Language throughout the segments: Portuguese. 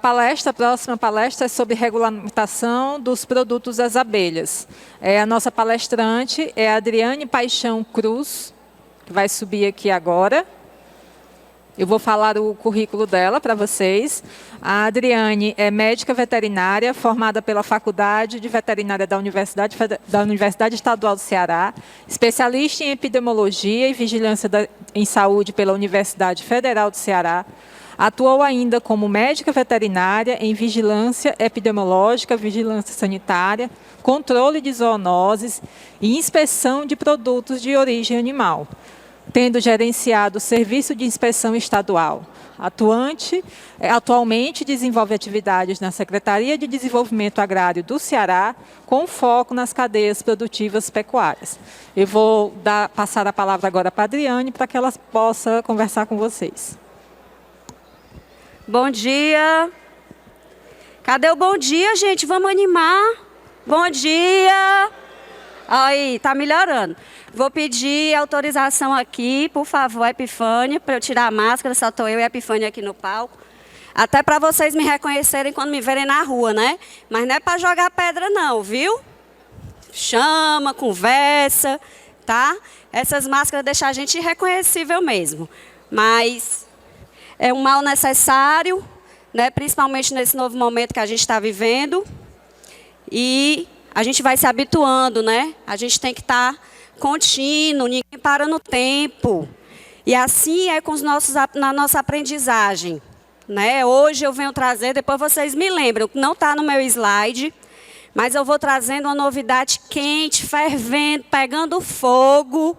A próxima palestra é sobre regulamentação dos produtos das abelhas. A nossa palestrante é a Adriane Paixão Cruz, que vai subir aqui agora. Eu vou falar o currículo dela para vocês. A Adriane é médica veterinária, formada pela Faculdade de Veterinária da Universidade Estadual do Ceará, especialista em epidemiologia e vigilância em saúde pela Universidade Federal do Ceará. Atuou ainda como médica veterinária em vigilância epidemiológica, vigilância sanitária, controle de zoonoses e inspeção de produtos de origem animal, tendo gerenciado o Serviço de Inspeção Estadual. Atualmente desenvolve atividades na Secretaria de Desenvolvimento Agrário do Ceará, com foco nas cadeias produtivas pecuárias. Eu vou passar a palavra agora para a Adriane, para que ela possa conversar com vocês. Bom dia. Cadê o bom dia, gente? Vamos animar. Bom dia. Aí, tá melhorando. Vou pedir autorização aqui, por favor, Epifânia, para eu tirar a máscara, só estou eu e a Epifânia aqui no palco. Até para vocês me reconhecerem quando me verem na rua, né? Mas não é para jogar pedra não, viu? Chama, conversa, tá? Essas máscaras deixam a gente irreconhecível mesmo. Mas é um mal necessário, né? Principalmente nesse novo momento que a gente está vivendo. E a gente vai se habituando, né? A gente tem que estar contínuo, ninguém para no tempo. E assim é com na nossa aprendizagem, né? Hoje eu venho trazer, depois vocês me lembram, não está no meu slide, mas eu vou trazendo uma novidade quente, fervendo, pegando fogo,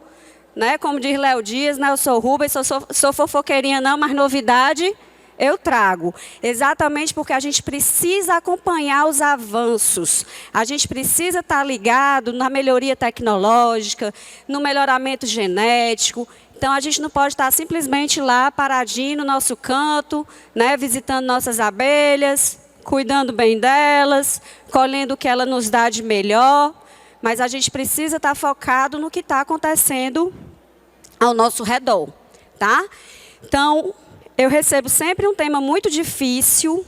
né? Como diz Léo Dias, né? Eu sou Rubens, sou fofoqueirinha não, mas novidade eu trago. Exatamente porque a gente precisa acompanhar os avanços. A gente precisa estar ligado na melhoria tecnológica, no melhoramento genético. Então, a gente não pode estar simplesmente lá, paradinho no nosso canto, né? Visitando nossas abelhas, cuidando bem delas, colhendo o que ela nos dá de melhor. Mas a gente precisa estar focado no que está acontecendo ao nosso redor, tá? Então, eu recebo sempre um tema muito difícil,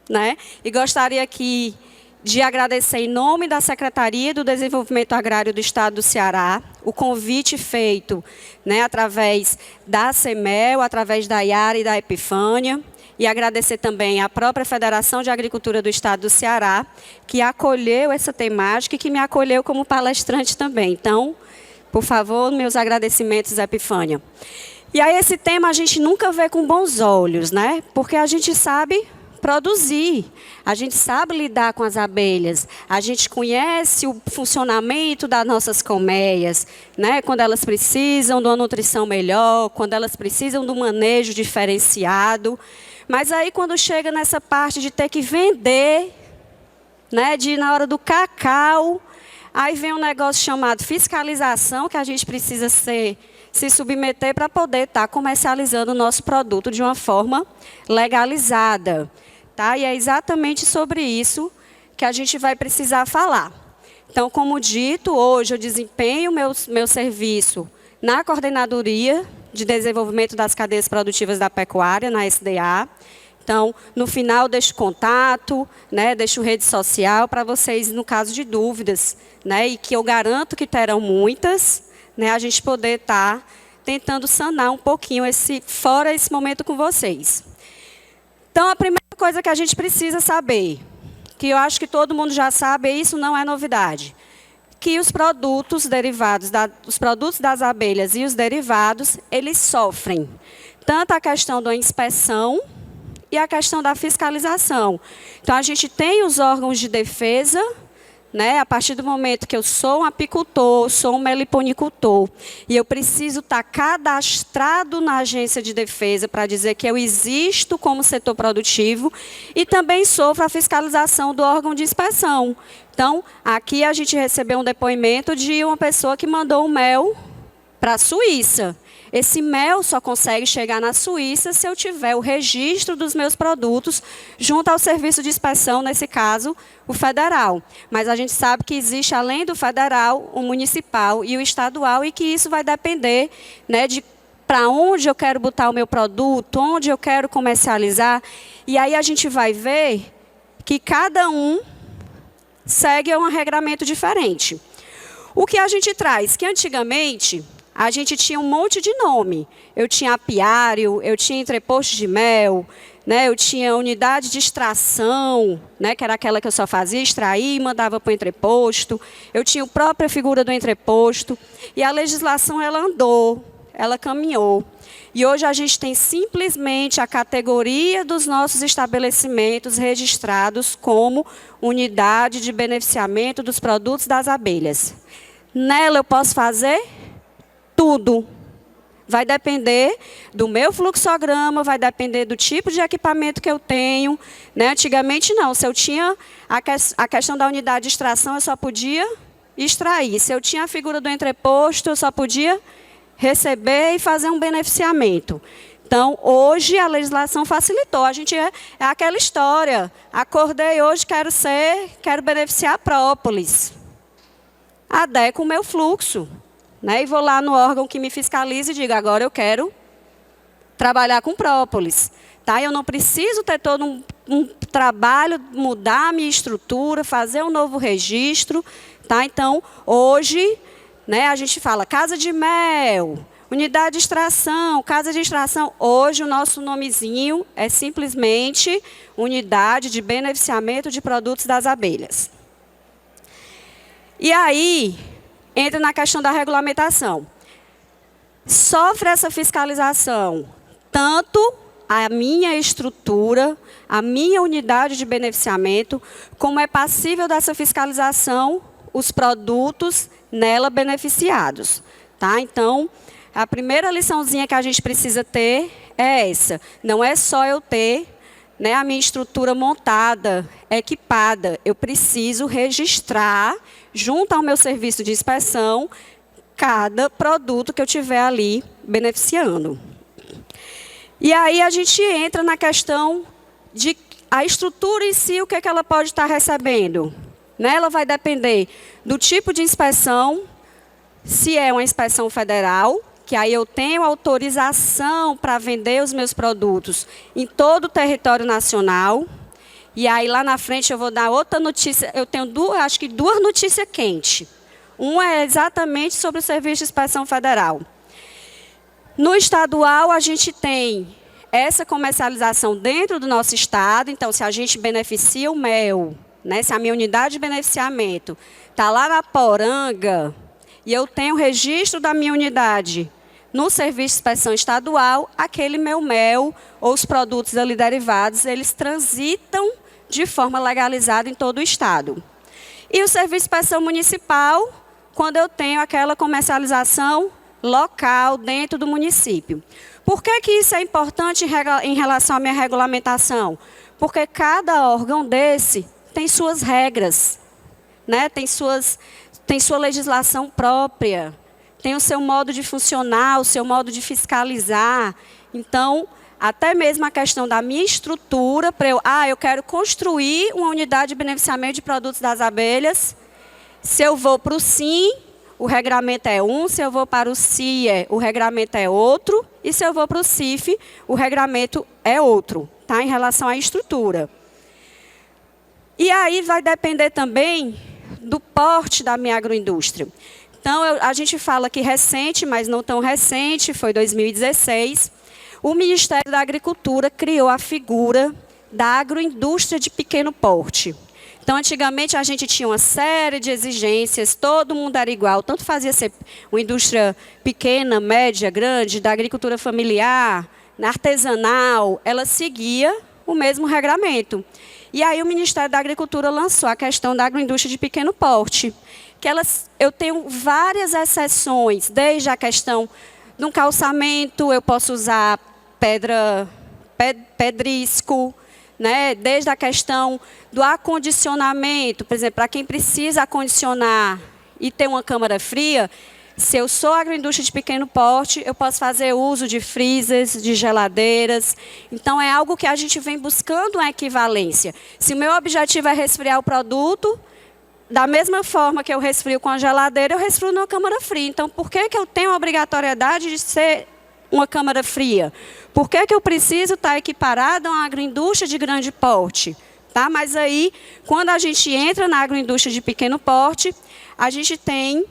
né? E gostaria aqui de agradecer em nome da Secretaria do Desenvolvimento Agrário do Estado do Ceará, o convite feito, né, através da CEMEL, através da Iara e da Epifânia, e agradecer também à própria Federação de Agricultura do Estado do Ceará, que acolheu essa temática e que me acolheu como palestrante também. Então, por favor, meus agradecimentos, Epifânia. E aí esse tema a gente nunca vê com bons olhos, né? Porque a gente sabe produzir, a gente sabe lidar com as abelhas, a gente conhece o funcionamento das nossas colmeias, né? Quando elas precisam de uma nutrição melhor, quando elas precisam de um manejo diferenciado. Mas aí quando chega nessa parte de ter que vender, né? Na hora do cacau, aí vem um negócio chamado fiscalização, que a gente precisa se submeter para poder estar comercializando o nosso produto de uma forma legalizada. Tá? E é exatamente sobre isso que a gente vai precisar falar. Então, como dito, hoje eu desempenho meu serviço na Coordenadoria de Desenvolvimento das Cadeias Produtivas da Pecuária, na SDA. Então, no final, deixo contato, né, deixo rede social para vocês, no caso de dúvidas, né, e que eu garanto que terão muitas, né, a gente poder estar tentando sanar um pouquinho fora esse momento com vocês. Então, a primeira coisa que a gente precisa saber, que eu acho que todo mundo já sabe, e isso não é novidade, que os produtos derivados, os produtos das abelhas e os derivados, eles sofrem tanto a questão da inspeção e a questão da fiscalização. Então, a gente tem os órgãos de defesa, né? A partir do momento que eu sou um apicultor, sou um meliponicultor, e eu preciso estar cadastrado na agência de defesa para dizer que eu existo como setor produtivo, e também sofro a fiscalização do órgão de inspeção. Então, aqui a gente recebeu um depoimento de uma pessoa que mandou um mel para a Suíça. Esse mel só consegue chegar na Suíça se eu tiver o registro dos meus produtos junto ao serviço de inspeção, nesse caso, o federal. Mas a gente sabe que existe, além do federal, o municipal e o estadual, e que isso vai depender, né, de para onde eu quero botar o meu produto, onde eu quero comercializar. E aí a gente vai ver que cada um segue um regramento diferente. O que a gente traz? Que antigamente a gente tinha um monte de nome. Eu tinha apiário, eu tinha entreposto de mel, né? Eu tinha unidade de extração, né? Que era aquela que eu só fazia, extrair e mandava para o entreposto. Eu tinha a própria figura do entreposto. E a legislação ela andou, ela caminhou. E hoje a gente tem simplesmente a categoria dos nossos estabelecimentos registrados como unidade de beneficiamento dos produtos das abelhas. Nela eu posso fazer tudo. Vai depender do meu fluxograma, vai depender do tipo de equipamento que eu tenho. Né? Antigamente não, se eu tinha a questão da unidade de extração, eu só podia extrair. Se eu tinha a figura do entreposto, eu só podia receber e fazer um beneficiamento. Então, hoje a legislação facilitou. A gente é aquela história. Acordei hoje, quero beneficiar a própolis. Adequo o meu fluxo. Né? E vou lá no órgão que me fiscaliza e digo, agora eu quero trabalhar com própolis. Tá? Eu não preciso ter todo um trabalho, mudar a minha estrutura, fazer um novo registro. Tá? Então, hoje, né, a gente fala casa de mel, unidade de extração, casa de extração. Hoje o nosso nomezinho é simplesmente unidade de beneficiamento de produtos das abelhas. E aí, entra na questão da regulamentação. Sofre essa fiscalização tanto a minha estrutura, a minha unidade de beneficiamento, como é passível dessa fiscalização os produtos nela beneficiados. Tá? Então, a primeira liçãozinha que a gente precisa ter é essa. Não é só eu ter, né, a minha estrutura montada, equipada. Eu preciso registrar, junto ao meu serviço de inspeção, cada produto que eu tiver ali beneficiando. E aí a gente entra na questão de a estrutura em si, o que é que ela pode estar recebendo. Né? Ela vai depender do tipo de inspeção, se é uma inspeção federal, que aí eu tenho autorização para vender os meus produtos em todo o território nacional. E aí, lá na frente, eu vou dar outra notícia. Eu tenho acho que duas notícias quentes. Uma é exatamente sobre o Serviço de Inspeção Federal. No estadual, a gente tem essa comercialização dentro do nosso estado. Então, se a gente beneficia o mel, né, se a minha unidade de beneficiamento está lá na Poranga, e eu tenho o registro da minha unidade no Serviço de Inspeção Estadual, aquele meu mel ou os produtos ali derivados, eles transitam de forma legalizada em todo o estado. E o Serviço de Inspeção Municipal, quando eu tenho aquela comercialização local dentro do município. Por que isso é importante em relação à minha regulamentação? Porque cada órgão desse tem suas regras, né? Tem sua legislação própria, tem o seu modo de funcionar, o seu modo de fiscalizar. Então, até mesmo a questão da minha estrutura, eu quero construir uma unidade de beneficiamento de produtos das abelhas. Se eu vou para o SIM, o regramento é um, se eu vou para o CIE, o regramento é outro, e se eu vou para o CIF, o regramento é outro, tá? Em relação à estrutura. E aí vai depender também do porte da minha agroindústria. Então, a gente fala que recente, mas não tão recente, foi 2016, o Ministério da Agricultura criou a figura da agroindústria de pequeno porte. Então, antigamente, a gente tinha uma série de exigências, todo mundo era igual, tanto fazia ser uma indústria pequena, média, grande, da agricultura familiar, artesanal, ela seguia o mesmo regramento. E aí o Ministério da Agricultura lançou a questão da agroindústria de pequeno porte, que eu tenho várias exceções, desde a questão de um calçamento, eu posso usar pedrisco, né? Desde a questão do acondicionamento, por exemplo, para quem precisa acondicionar e ter uma câmara fria, se eu sou agroindústria de pequeno porte, eu posso fazer uso de freezers, de geladeiras. Então, é algo que a gente vem buscando uma equivalência. Se o meu objetivo é resfriar o produto, da mesma forma que eu resfrio com a geladeira, eu resfrio numa câmara fria. Então, por que eu tenho a obrigatoriedade de ser uma câmara fria? Por que eu preciso estar equiparada a uma agroindústria de grande porte? Tá? Mas aí, quando a gente entra na agroindústria de pequeno porte, a gente tem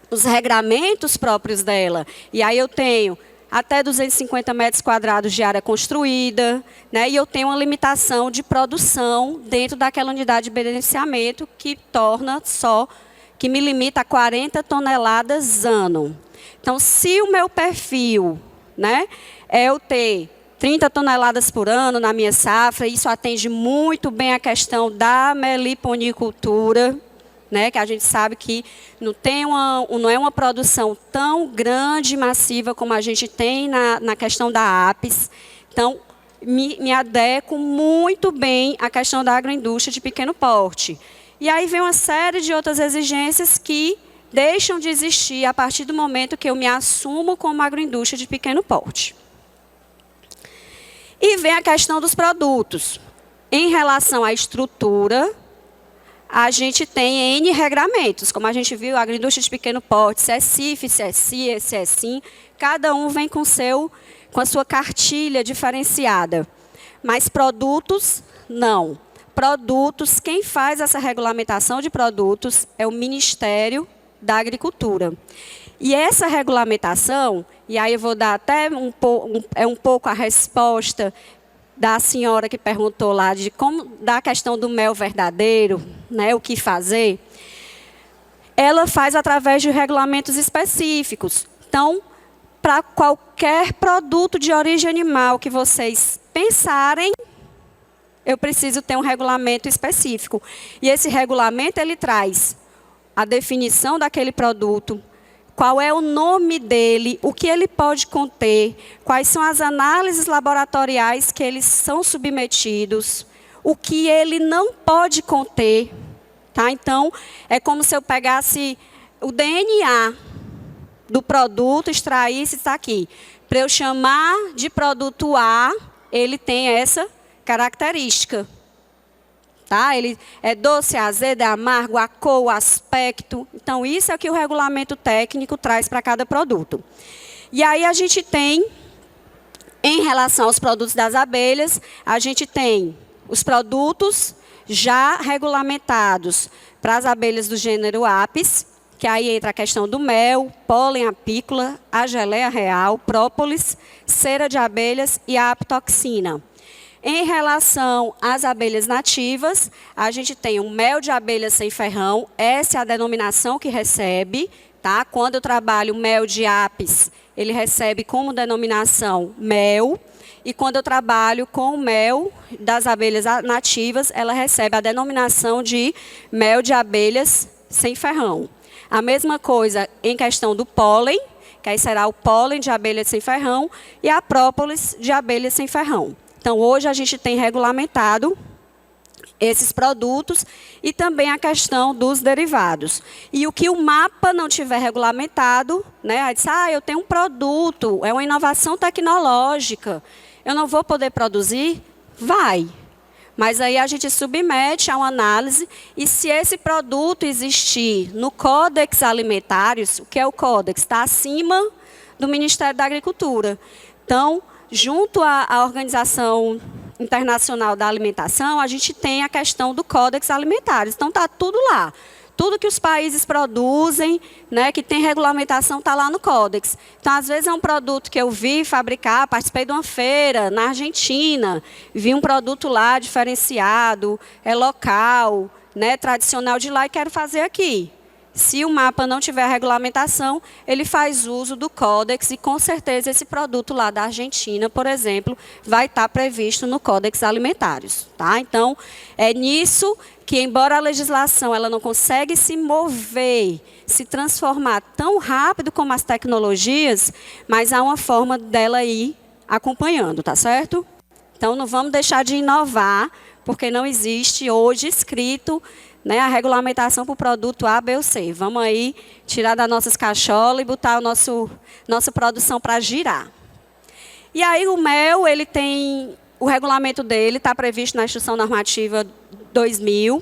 os regramentos próprios dela. E aí eu tenho até 250 metros quadrados de área construída, né? E eu tenho uma limitação de produção dentro daquela unidade de beneficiamento que me limita a 40 toneladas ano. Então, se o meu perfil, né, é eu ter 30 toneladas por ano na minha safra, isso atende muito bem a questão da meliponicultura, né, que a gente sabe que não é uma produção tão grande e massiva como a gente tem na questão da apis. Então, me adequo muito bem à questão da agroindústria de pequeno porte. E aí vem uma série de outras exigências que deixam de existir a partir do momento que eu me assumo como agroindústria de pequeno porte. E vem a questão dos produtos. Em relação à estrutura, a gente tem N regramentos. Como a gente viu, a agroindústria de pequeno porte, se é CIF, se é CIE, se é SIM, cada um vem com a sua cartilha diferenciada. Mas produtos, não. Produtos, quem faz essa regulamentação de produtos é o Ministério da Agricultura. E essa regulamentação, e aí eu vou dar até um pouco a resposta da senhora que perguntou lá da questão do mel verdadeiro, né, o que fazer, ela faz através de regulamentos específicos. Então, para qualquer produto de origem animal que vocês pensarem, eu preciso ter um regulamento específico. E esse regulamento, ele traz a definição daquele produto, qual é o nome dele, o que ele pode conter, quais são as análises laboratoriais que eles são submetidos, o que ele não pode conter. Tá? Então, é como se eu pegasse o DNA do produto, extraísse, está aqui. Para eu chamar de produto A, ele tem essa característica. Tá? Ele é doce, azedo, é amargo, a cor, o aspecto. Então, isso é o que o regulamento técnico traz para cada produto. E aí a gente tem, em relação aos produtos das abelhas, a gente tem os produtos já regulamentados para as abelhas do gênero Apis, que aí entra a questão do mel, pólen apícola, a geleia real, própolis, cera de abelhas e a apitoxina. Em relação às abelhas nativas, a gente tem o mel de abelha sem ferrão, essa é a denominação que recebe. Tá? Quando eu trabalho mel de apis, ele recebe como denominação mel. E quando eu trabalho com o mel das abelhas nativas, ela recebe a denominação de mel de abelhas sem ferrão. A mesma coisa em questão do pólen, que aí será o pólen de abelha sem ferrão e a própolis de abelha sem ferrão. Então, hoje a gente tem regulamentado esses produtos e também a questão dos derivados. E o que o mapa não tiver regulamentado, né, aí diz, eu tenho um produto, é uma inovação tecnológica, eu não vou poder produzir? Vai. Mas aí a gente submete a uma análise e se esse produto existir no Códex Alimentários, o que é o Códex? Está acima do Ministério da Agricultura. Então, junto à Organização Internacional da Alimentação, a gente tem a questão do Códex Alimentários. Então, está tudo lá. Tudo que os países produzem, né, que tem regulamentação, está lá no Códex. Então, às vezes, é um produto que eu vi fabricar, participei de uma feira na Argentina, vi um produto lá diferenciado, é local, né, tradicional de lá e quero fazer aqui. Se o mapa não tiver regulamentação, ele faz uso do Códex e, com certeza, esse produto lá da Argentina, por exemplo, vai estar previsto no Códex Alimentários. Tá? Então, é nisso que, embora a legislação ela não consegue se mover, se transformar tão rápido como as tecnologias, mas há uma forma dela ir acompanhando, tá certo? Então, não vamos deixar de inovar, porque não existe hoje escrito, né, a regulamentação para o produto A, B ou C. Vamos aí tirar das nossas cacholas e botar a nossa produção para girar. E aí o mel, ele tem, o regulamento dele está previsto na Instrução Normativa 2000,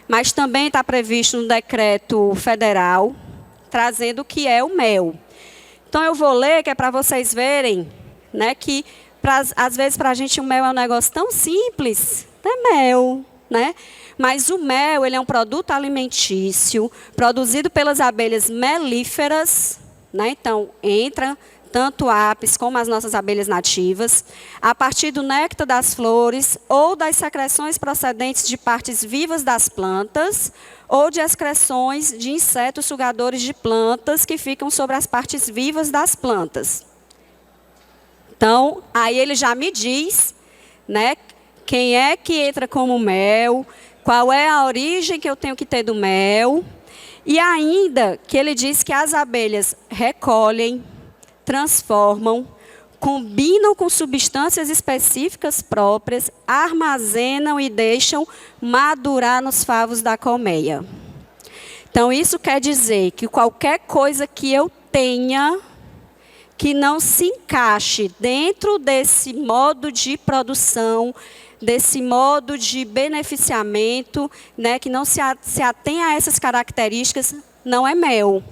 mas também está previsto no decreto federal, trazendo o que é o mel. Então, eu vou ler, que é para vocês verem, né, que, às vezes, para a gente, o mel é um negócio tão simples. É mel, né? Mas o mel, ele é um produto alimentício, produzido pelas abelhas melíferas, né? Então, entra tanto apis como as nossas abelhas nativas, a partir do néctar das flores ou das secreções procedentes de partes vivas das plantas ou de excreções de insetos sugadores de plantas que ficam sobre as partes vivas das plantas. Então, aí ele já me diz, né, quem é que entra como mel, qual é a origem que eu tenho que ter do mel, e ainda que ele diz que as abelhas recolhem, transformam, combinam com substâncias específicas próprias, armazenam e deixam madurar nos favos da colmeia. Então, isso quer dizer que qualquer coisa que eu tenha que não se encaixe dentro desse modo de produção, desse modo de beneficiamento, né, que não se atenha a essas características, não é mel.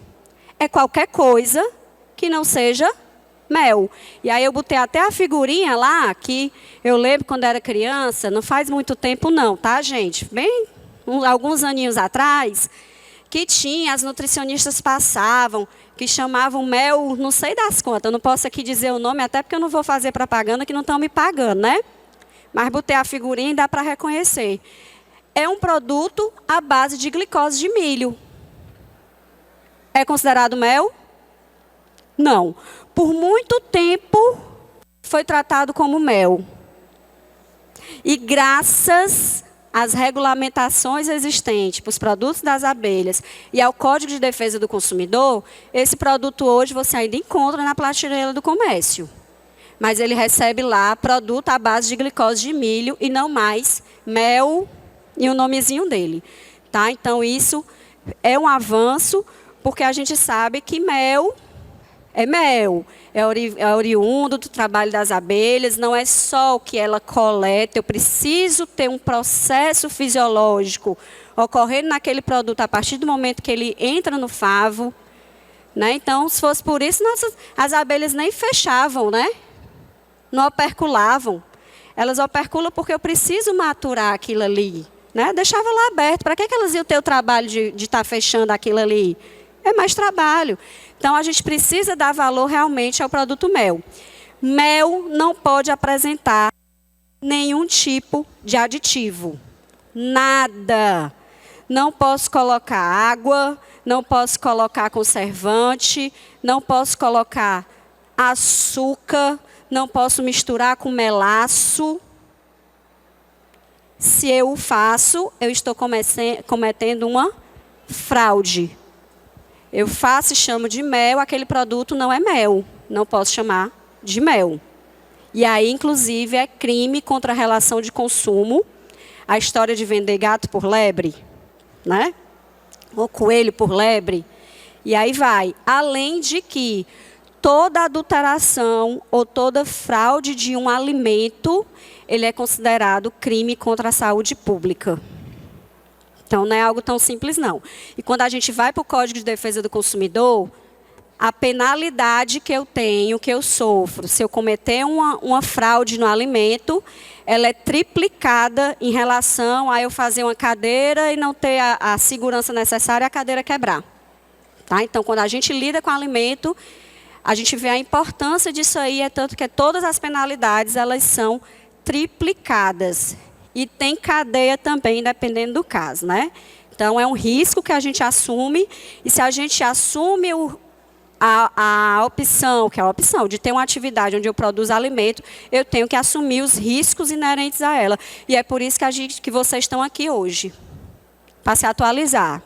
É qualquer coisa que não seja mel. E aí eu botei até a figurinha lá, que eu lembro quando era criança, não faz muito tempo não, tá, gente? Bem, alguns aninhos atrás, que tinha, as nutricionistas passavam, que chamavam mel, não sei das contas, eu não posso aqui dizer o nome, até porque eu não vou fazer propaganda, que não estão me pagando, né? Mas botei a figurinha e dá para reconhecer. É um produto à base de glicose de milho. É considerado mel? Não. Por muito tempo foi tratado como mel. E graças às regulamentações existentes para os produtos das abelhas e ao Código de Defesa do Consumidor, esse produto hoje você ainda encontra na prateleira do comércio. Mas ele recebe lá produto à base de glicose de milho e não mais mel e o nomezinho dele. Tá? Então, isso é um avanço, porque a gente sabe que mel, é oriundo do trabalho das abelhas, não é só o que ela coleta, eu preciso ter um processo fisiológico ocorrendo naquele produto a partir do momento que ele entra no favo. Né? Então, se fosse por isso, as abelhas nem fechavam, né? Não operculavam. Elas operculam porque eu preciso maturar aquilo ali. Né? Deixava lá aberto. Para que elas iam ter o trabalho de estar fechando aquilo ali? É mais trabalho. Então, a gente precisa dar valor realmente ao produto mel. Mel não pode apresentar nenhum tipo de aditivo. Nada. Não posso colocar água, não posso colocar conservante, não posso colocar açúcar, não posso misturar com melaço. Se eu o faço, eu estou cometendo uma fraude. Eu faço e chamo de mel, aquele produto não é mel. Não posso chamar de mel. E aí, inclusive, é crime contra a relação de consumo. A história de vender gato por lebre, né? Ou coelho por lebre. E aí vai. Além de que toda adulteração ou toda fraude de um alimento, ele é considerado crime contra a saúde pública. Então, não é algo tão simples, não. E quando a gente vai para o Código de Defesa do Consumidor, a penalidade que eu tenho, que eu sofro, se eu cometer uma fraude no alimento, ela é triplicada em relação a eu fazer uma cadeira e não ter a segurança necessária e a cadeira quebrar. Tá? Então, quando a gente lida com alimento, a gente vê a importância disso aí, é tanto que todas as penalidades, elas são triplicadas. E tem cadeia também, dependendo do caso, né? Então, é um risco que a gente assume, e se a gente assume a opção, que é a opção de ter uma atividade onde eu produzo alimento, eu tenho que assumir os riscos inerentes a ela. E é por isso que vocês estão aqui hoje, para se atualizar,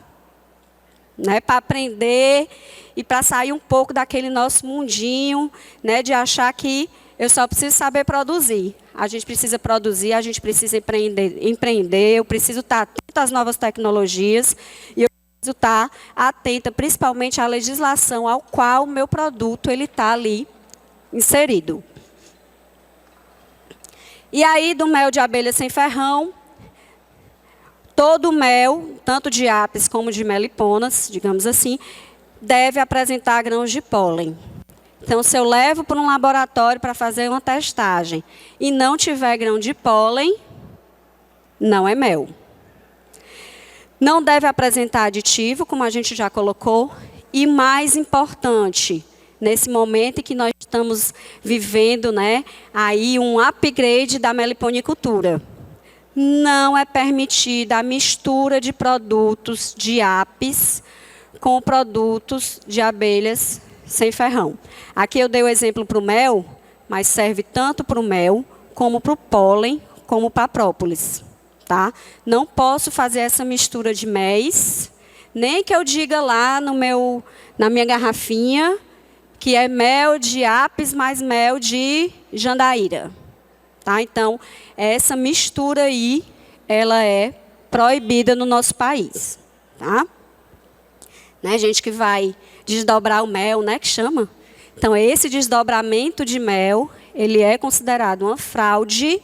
né? Para aprender e para sair um pouco daquele nosso mundinho, né? De achar que eu só preciso saber produzir. A gente precisa produzir, a gente precisa empreender, eu preciso estar atento às novas tecnologias e eu preciso estar atenta principalmente à legislação ao qual o meu produto está ali inserido. E aí, do mel de abelha sem ferrão, todo mel, tanto de apis como de meliponas, digamos assim, deve apresentar grãos de pólen. Então, se eu levo para um laboratório para fazer uma testagem e não tiver grão de pólen, não é mel. Não deve apresentar aditivo, como a gente já colocou. E mais importante, nesse momento em que nós estamos vivendo, né, aí um upgrade da meliponicultura, não é permitida a mistura de produtos de apis com produtos de abelhas sem ferrão. Aqui eu dei o exemplo para o mel, mas serve tanto para o mel, como para o pólen, como para a própolis. Tá? Não posso fazer essa mistura de méis, nem que eu diga lá na minha garrafinha que é mel de apis mais mel de jandaíra. Tá? Então, essa mistura aí, ela é proibida no nosso país. Tá? Né, gente que vai desdobrar o mel, né, que chama. Então, esse desdobramento de mel, ele é considerado uma fraude,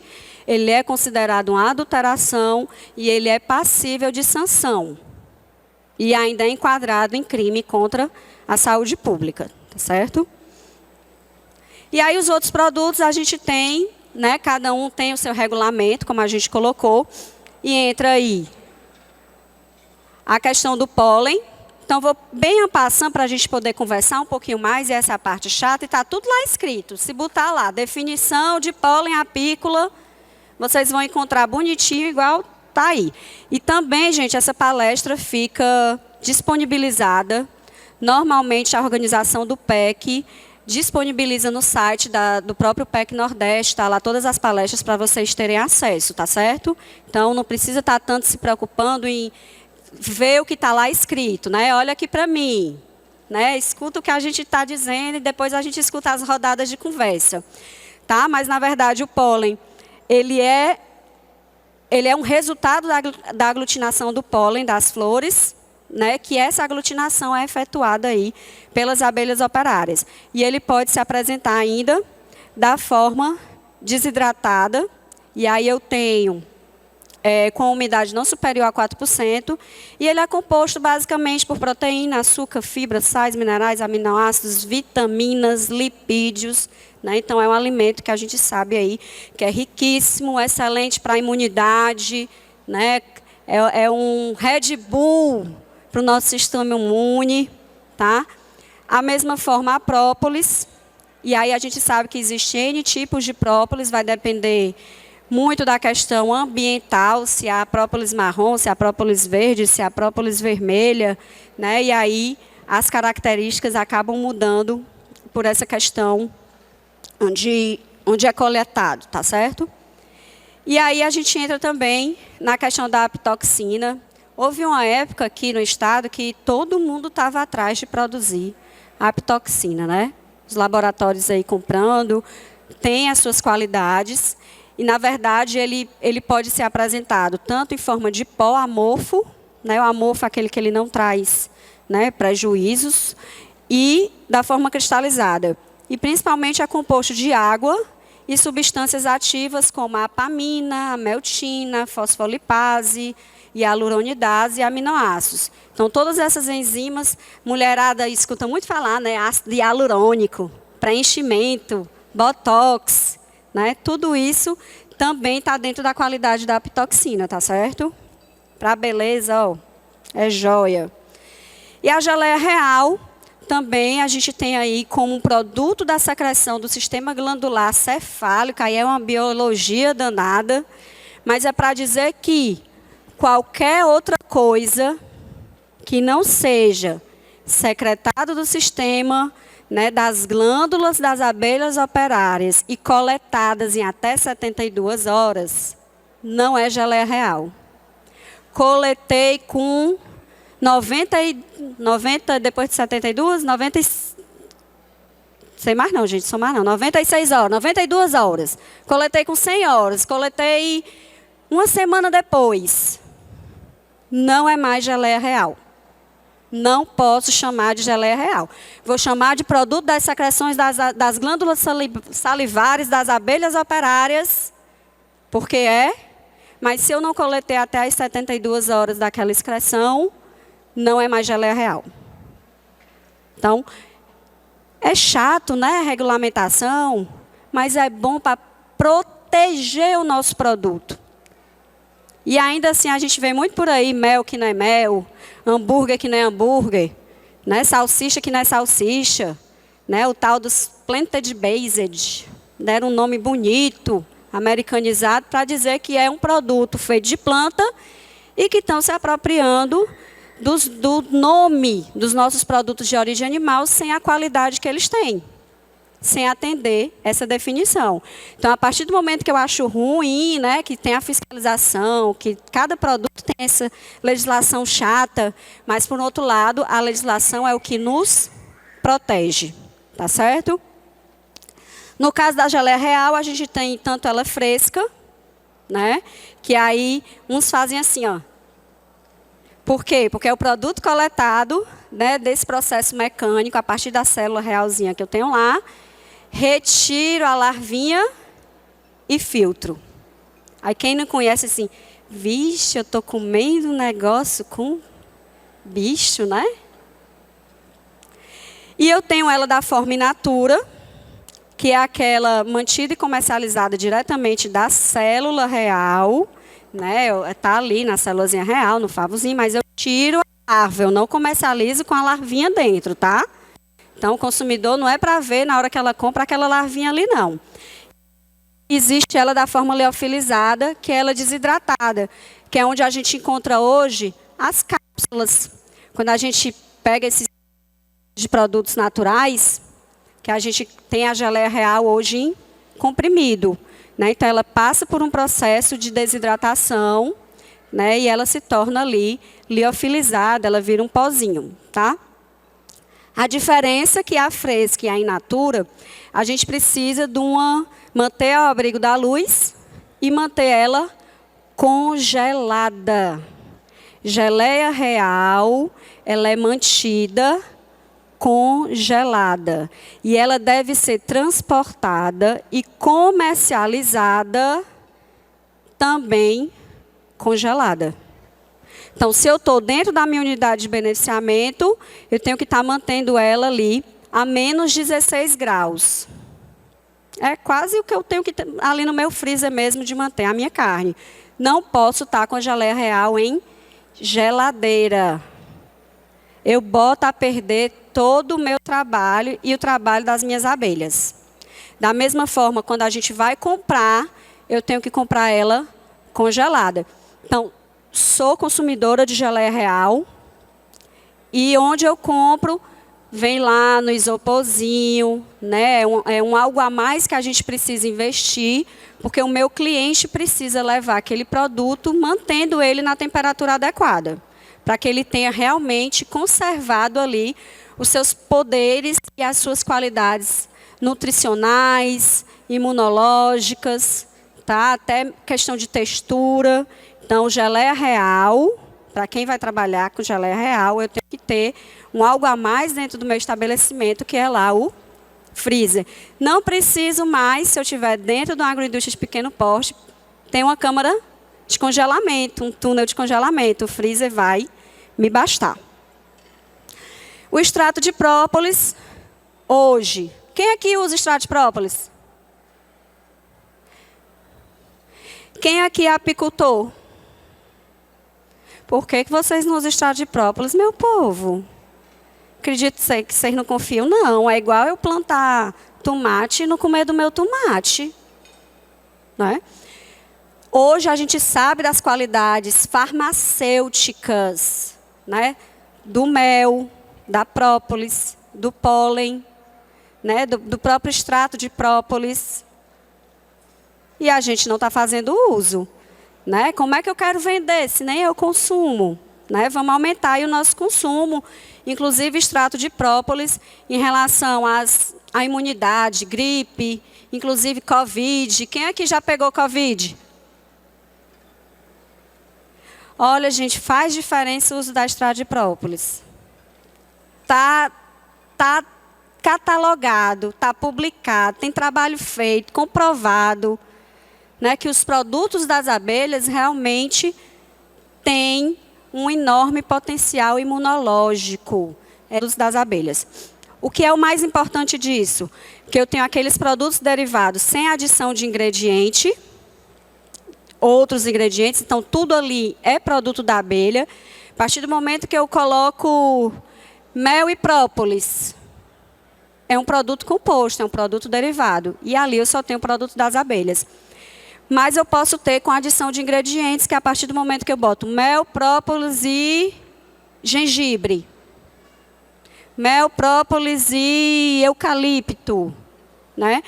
ele é considerado uma adulteração e ele é passível de sanção. E ainda é enquadrado em crime contra a saúde pública, tá certo? E aí os outros produtos a gente tem, né, cada um tem o seu regulamento, como a gente colocou, e entra aí a questão do pólen. Então, vou bem passando para a gente poder conversar um pouquinho mais, e essa é a parte chata, e está tudo lá escrito. Se botar lá, definição de pólen apícola, vocês vão encontrar bonitinho, igual está aí. E também, gente, essa palestra fica disponibilizada. Normalmente, a organização do PEC disponibiliza no site do próprio PEC Nordeste, está lá todas as palestras para vocês terem acesso, tá certo? Então, não precisa estar tanto se preocupando em ver o que está lá escrito, né? Olha aqui para mim, né? Escuta o que a gente está dizendo e depois a gente escuta as rodadas de conversa, tá? Mas na verdade o pólen, ele é um resultado da aglutinação do pólen das flores, né? Que essa aglutinação é efetuada aí pelas abelhas operárias e ele pode se apresentar ainda da forma desidratada e aí eu tenho com umidade não superior a 4%, e ele é composto basicamente por proteína, açúcar, fibra, sais, minerais, aminoácidos, vitaminas, lipídios, né? Então, é um alimento que a gente sabe aí que é riquíssimo, excelente para a imunidade, né? É um Red Bull para o nosso sistema imune, tá? A mesma forma, a própolis, e aí a gente sabe que existem N tipos de própolis, vai depender muito da questão ambiental, se há própolis marrom, se há própolis verde, se há própolis vermelha, né? E aí as características acabam mudando por essa questão onde é coletado, tá certo? E aí a gente entra também na questão da apitoxina. Houve uma época aqui no estado que todo mundo estava atrás de produzir apitoxina, né? Os laboratórios aí comprando, tem as suas qualidades. E, na verdade, ele pode ser apresentado tanto em forma de pó amorfo, né, o amorfo é aquele que ele não traz, né, prejuízos, e da forma cristalizada. E, principalmente, é composto de água e substâncias ativas como a apamina, a meltina, a fosfolipase, hialuronidase e aminoácidos. Então, todas essas enzimas, mulherada escuta muito falar, né, ácido hialurônico, preenchimento, botox, né? Tudo isso também está dentro da qualidade da apitoxina, tá certo? Para a beleza, ó, é joia. E a geleia real, também a gente tem aí como um produto da secreção do sistema glandular cefálico, aí é uma biologia danada, mas é para dizer que qualquer outra coisa que não seja secretado do sistema, né, das glândulas das abelhas operárias e coletadas em até 72 horas, não é geleia real. Coletei com 90 depois de 72, 90, sei mais não, gente, somar não, 96 horas, 92 horas. Coletei com 100 horas, coletei uma semana depois. Não é mais geleia real. Não posso chamar de geleia real. Vou chamar de produto das secreções das glândulas salivares das abelhas operárias, porque mas se eu não coletei até as 72 horas daquela excreção, não é mais geleia real. Então, É chato, né, a regulamentação, mas é bom para proteger o nosso produto. E ainda assim a gente vê muito por aí mel que não é mel, hambúrguer que não é hambúrguer, né, salsicha que não é salsicha, né, o tal dos plant-based, deram um nome bonito, americanizado, para dizer que é um produto feito de planta e que estão se apropriando do nome dos nossos produtos de origem animal sem a qualidade que eles têm, sem atender essa definição. Então, a partir do momento que eu acho ruim, né, que tem a fiscalização, que cada produto tem essa legislação chata, mas, por outro lado, a legislação é o que nos protege, tá certo? No caso da geleia real, a gente tem tanto ela fresca, né, que aí uns fazem assim, ó. Por quê? Porque é o produto coletado, né, desse processo mecânico, a partir da célula realzinha que eu tenho lá, retiro a larvinha e filtro. Aí quem não conhece assim, vixe, eu estou comendo um negócio com bicho, né? E eu tenho ela da forma in natura, que é aquela mantida e comercializada diretamente da célula real, né? Está ali na célulazinha real, no favozinho, mas eu tiro a larva, eu não comercializo com a larvinha dentro, tá? Então, o consumidor não é para ver na hora que ela compra aquela larvinha ali, não. Existe ela da forma liofilizada, que é ela desidratada, que é onde a gente encontra hoje as cápsulas. Quando a gente pega esses de produtos naturais, que a gente tem a geleia real hoje em comprimido, né? Então, ela passa por um processo de desidratação, né? E ela se torna ali liofilizada, ela vira um pozinho, tá? A diferença é que a fresca e a in natura, a gente precisa de manter ao abrigo da luz e manter ela congelada. Geleia real, ela é mantida congelada. E ela deve ser transportada e comercializada também congelada. Então, se eu estou dentro da minha unidade de beneficiamento, eu tenho que estar mantendo ela ali a menos 16 graus. É quase o que eu tenho que ter ali no meu freezer mesmo de manter a minha carne. Não posso estar com a geleia real em geladeira. Eu boto a perder todo o meu trabalho e o trabalho das minhas abelhas. Da mesma forma, quando a gente vai comprar, eu tenho que comprar ela congelada. Então, sou consumidora de geleia real e onde eu compro, vem lá no isoporzinho, né? É um algo a mais que a gente precisa investir, porque o meu cliente precisa levar aquele produto mantendo ele na temperatura adequada, para que ele tenha realmente conservado ali os seus poderes e as suas qualidades nutricionais, imunológicas, tá? Até questão de textura. Então, geleia real, para quem vai trabalhar com geleia real, eu tenho que ter algo a mais dentro do meu estabelecimento, que é lá o freezer. Não preciso mais, se eu estiver dentro de uma agroindústria de pequeno porte, tem uma câmara de congelamento, um túnel de congelamento. O freezer vai me bastar. O extrato de própolis, hoje. Quem aqui usa extrato de própolis? Quem aqui é apicultor? Por que vocês não usam extrato de própolis, meu povo? Acredito que vocês não confiam, não. É igual eu plantar tomate e não comer do meu tomate. Não é? Hoje a gente sabe das qualidades farmacêuticas, né? Do mel, da própolis, do pólen, né? Do próprio extrato de própolis. E a gente não está fazendo uso. Né? Como é que eu quero vender se nem eu consumo? Né? Vamos aumentar aí o nosso consumo, inclusive extrato de própolis, em relação à imunidade, gripe, inclusive Covid. Quem aqui já pegou Covid? Olha, gente, faz diferença o uso da extrato de própolis. Tá catalogado, tá publicado, tem trabalho feito, comprovado, né, que os produtos das abelhas realmente têm um enorme potencial imunológico das abelhas. O que é o mais importante disso? Que eu tenho aqueles produtos derivados sem adição de ingrediente, outros ingredientes, então tudo ali é produto da abelha. A partir do momento que eu coloco mel e própolis, é um produto composto, é um produto derivado. E ali eu só tenho o produto das abelhas. Mas eu posso ter com adição de ingredientes, que é a partir do momento que eu boto mel, própolis e gengibre. Mel, própolis e eucalipto, né?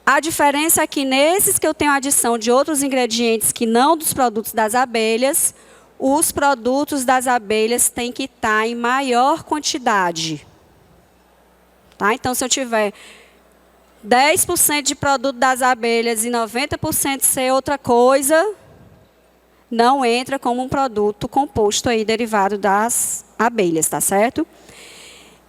A diferença é que nesses que eu tenho adição de outros ingredientes que não dos produtos das abelhas, os produtos das abelhas têm que estar em maior quantidade. Tá? Então, se eu tiver 10% de produto das abelhas e 90% ser outra coisa, não entra como um produto composto aí derivado das abelhas, tá certo?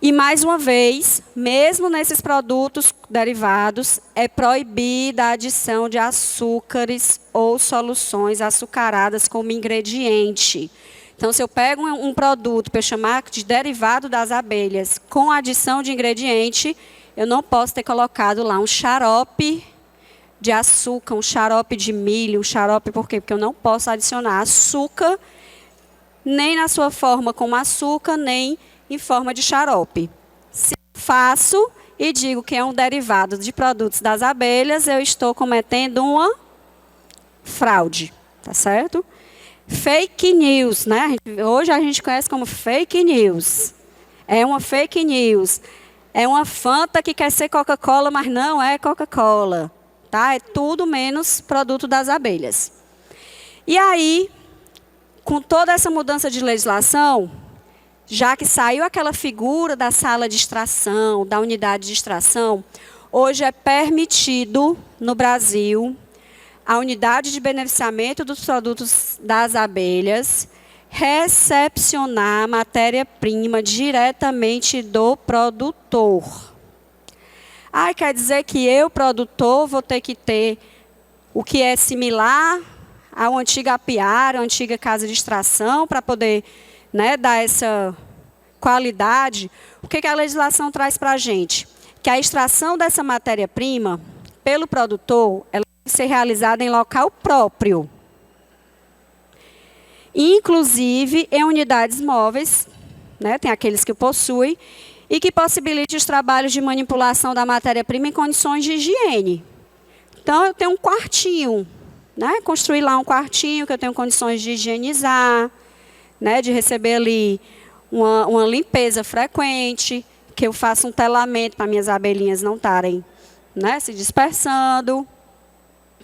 E, mais uma vez, mesmo nesses produtos derivados, é proibida a adição de açúcares ou soluções açucaradas como ingrediente. Então, se eu pego um produto para chamar de derivado das abelhas com adição de ingrediente, eu não posso ter colocado lá um xarope de açúcar, um xarope de milho, um xarope por quê? Porque eu não posso adicionar açúcar, nem na sua forma como açúcar, nem em forma de xarope. Se eu faço e digo que é um derivado de produtos das abelhas, eu estou cometendo uma fraude, tá certo? Fake news, né? Hoje a gente conhece como fake news. É uma fake news. É uma Fanta que quer ser Coca-Cola, mas não é Coca-Cola, tá? É tudo menos produto das abelhas. E aí, com toda essa mudança de legislação, já que saiu aquela figura da sala de extração, da unidade de extração, hoje é permitido no Brasil a unidade de beneficiamento dos produtos das abelhas recepcionar matéria-prima diretamente do produtor. Quer dizer que eu, produtor, vou ter que ter o que é similar ao antigo apiário, a antiga casa de extração, para poder, né, dar essa qualidade. O que a legislação traz para a gente? Que a extração dessa matéria-prima, pelo produtor, ela deve ser realizada em local próprio. Inclusive em unidades móveis, né, tem aqueles que possuem, e que possibilite os trabalhos de manipulação da matéria-prima em condições de higiene. Então, eu tenho um quartinho, né, construir lá um quartinho que eu tenho condições de higienizar, né, de receber ali uma limpeza frequente, que eu faça um telamento para minhas abelhinhas não estarem, né, se dispersando.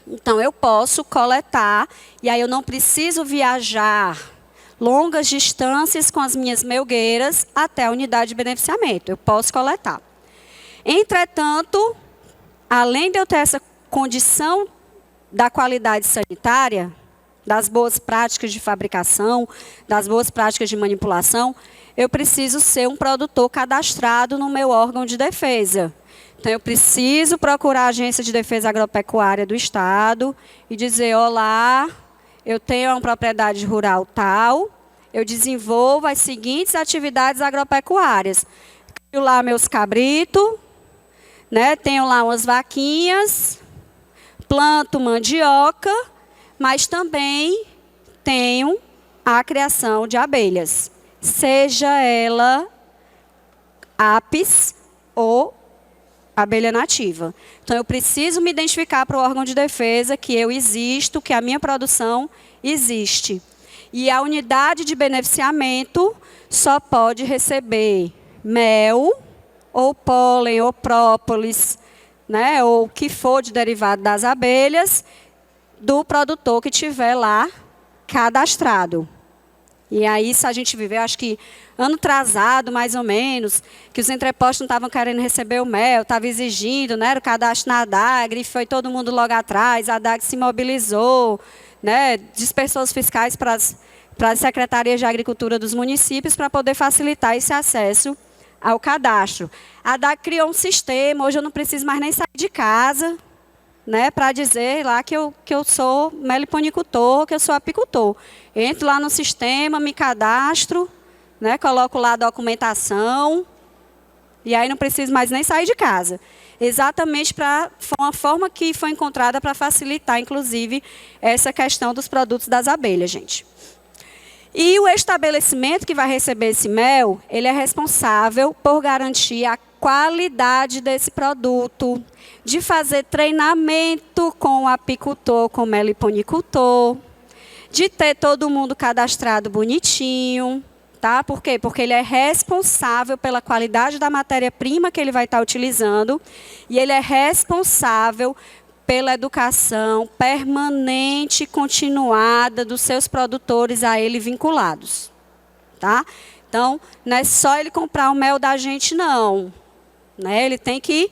Então, eu posso coletar, e aí eu não preciso viajar longas distâncias com as minhas melgueiras até a unidade de beneficiamento. Eu posso coletar. Entretanto, além de eu ter essa condição da qualidade sanitária, das boas práticas de fabricação, das boas práticas de manipulação, eu preciso ser um produtor cadastrado no meu órgão de defesa. Então, eu preciso procurar a Agência de Defesa Agropecuária do Estado e dizer, olá, eu tenho uma propriedade rural tal, eu desenvolvo as seguintes atividades agropecuárias. Tenho lá meus cabritos, né, tenho lá umas vaquinhas, planto mandioca, mas também tenho a criação de abelhas, seja ela apis ou abelha nativa. Então, eu preciso me identificar para o órgão de defesa que eu existo, que a minha produção existe. E a unidade de beneficiamento só pode receber mel, ou pólen, ou própolis, né, ou o que for de derivado das abelhas, do produtor que tiver lá cadastrado. E aí, se a gente viveu, acho que ano atrasado, mais ou menos, que os entrepostos não estavam querendo receber o mel, estavam exigindo, né, era o cadastro na ADAGRE, foi todo mundo logo atrás, a ADAGRE se mobilizou, né, dispersou os fiscais para as secretarias de agricultura dos municípios para poder facilitar esse acesso ao cadastro. A ADAGRE criou um sistema, hoje eu não preciso mais nem sair de casa, né, para dizer lá que eu sou meliponicultor, que eu sou apicultor. Entro lá no sistema, me cadastro, né, coloco lá a documentação E aí não preciso mais nem sair de casa. Exatamente para uma forma que foi encontrada para facilitar, inclusive, essa questão dos produtos das abelhas, gente. E o estabelecimento que vai receber esse mel, ele é responsável por garantir a qualidade desse produto, de fazer treinamento com o apicultor, com o meliponicultor, de ter todo mundo cadastrado bonitinho, tá? Por quê? Porque ele é responsável pela qualidade da matéria-prima que ele vai estar utilizando e ele é responsável pela educação permanente e continuada dos seus produtores a ele vinculados, tá? Então, não é só ele comprar o mel da gente, não. Né? Ele tem que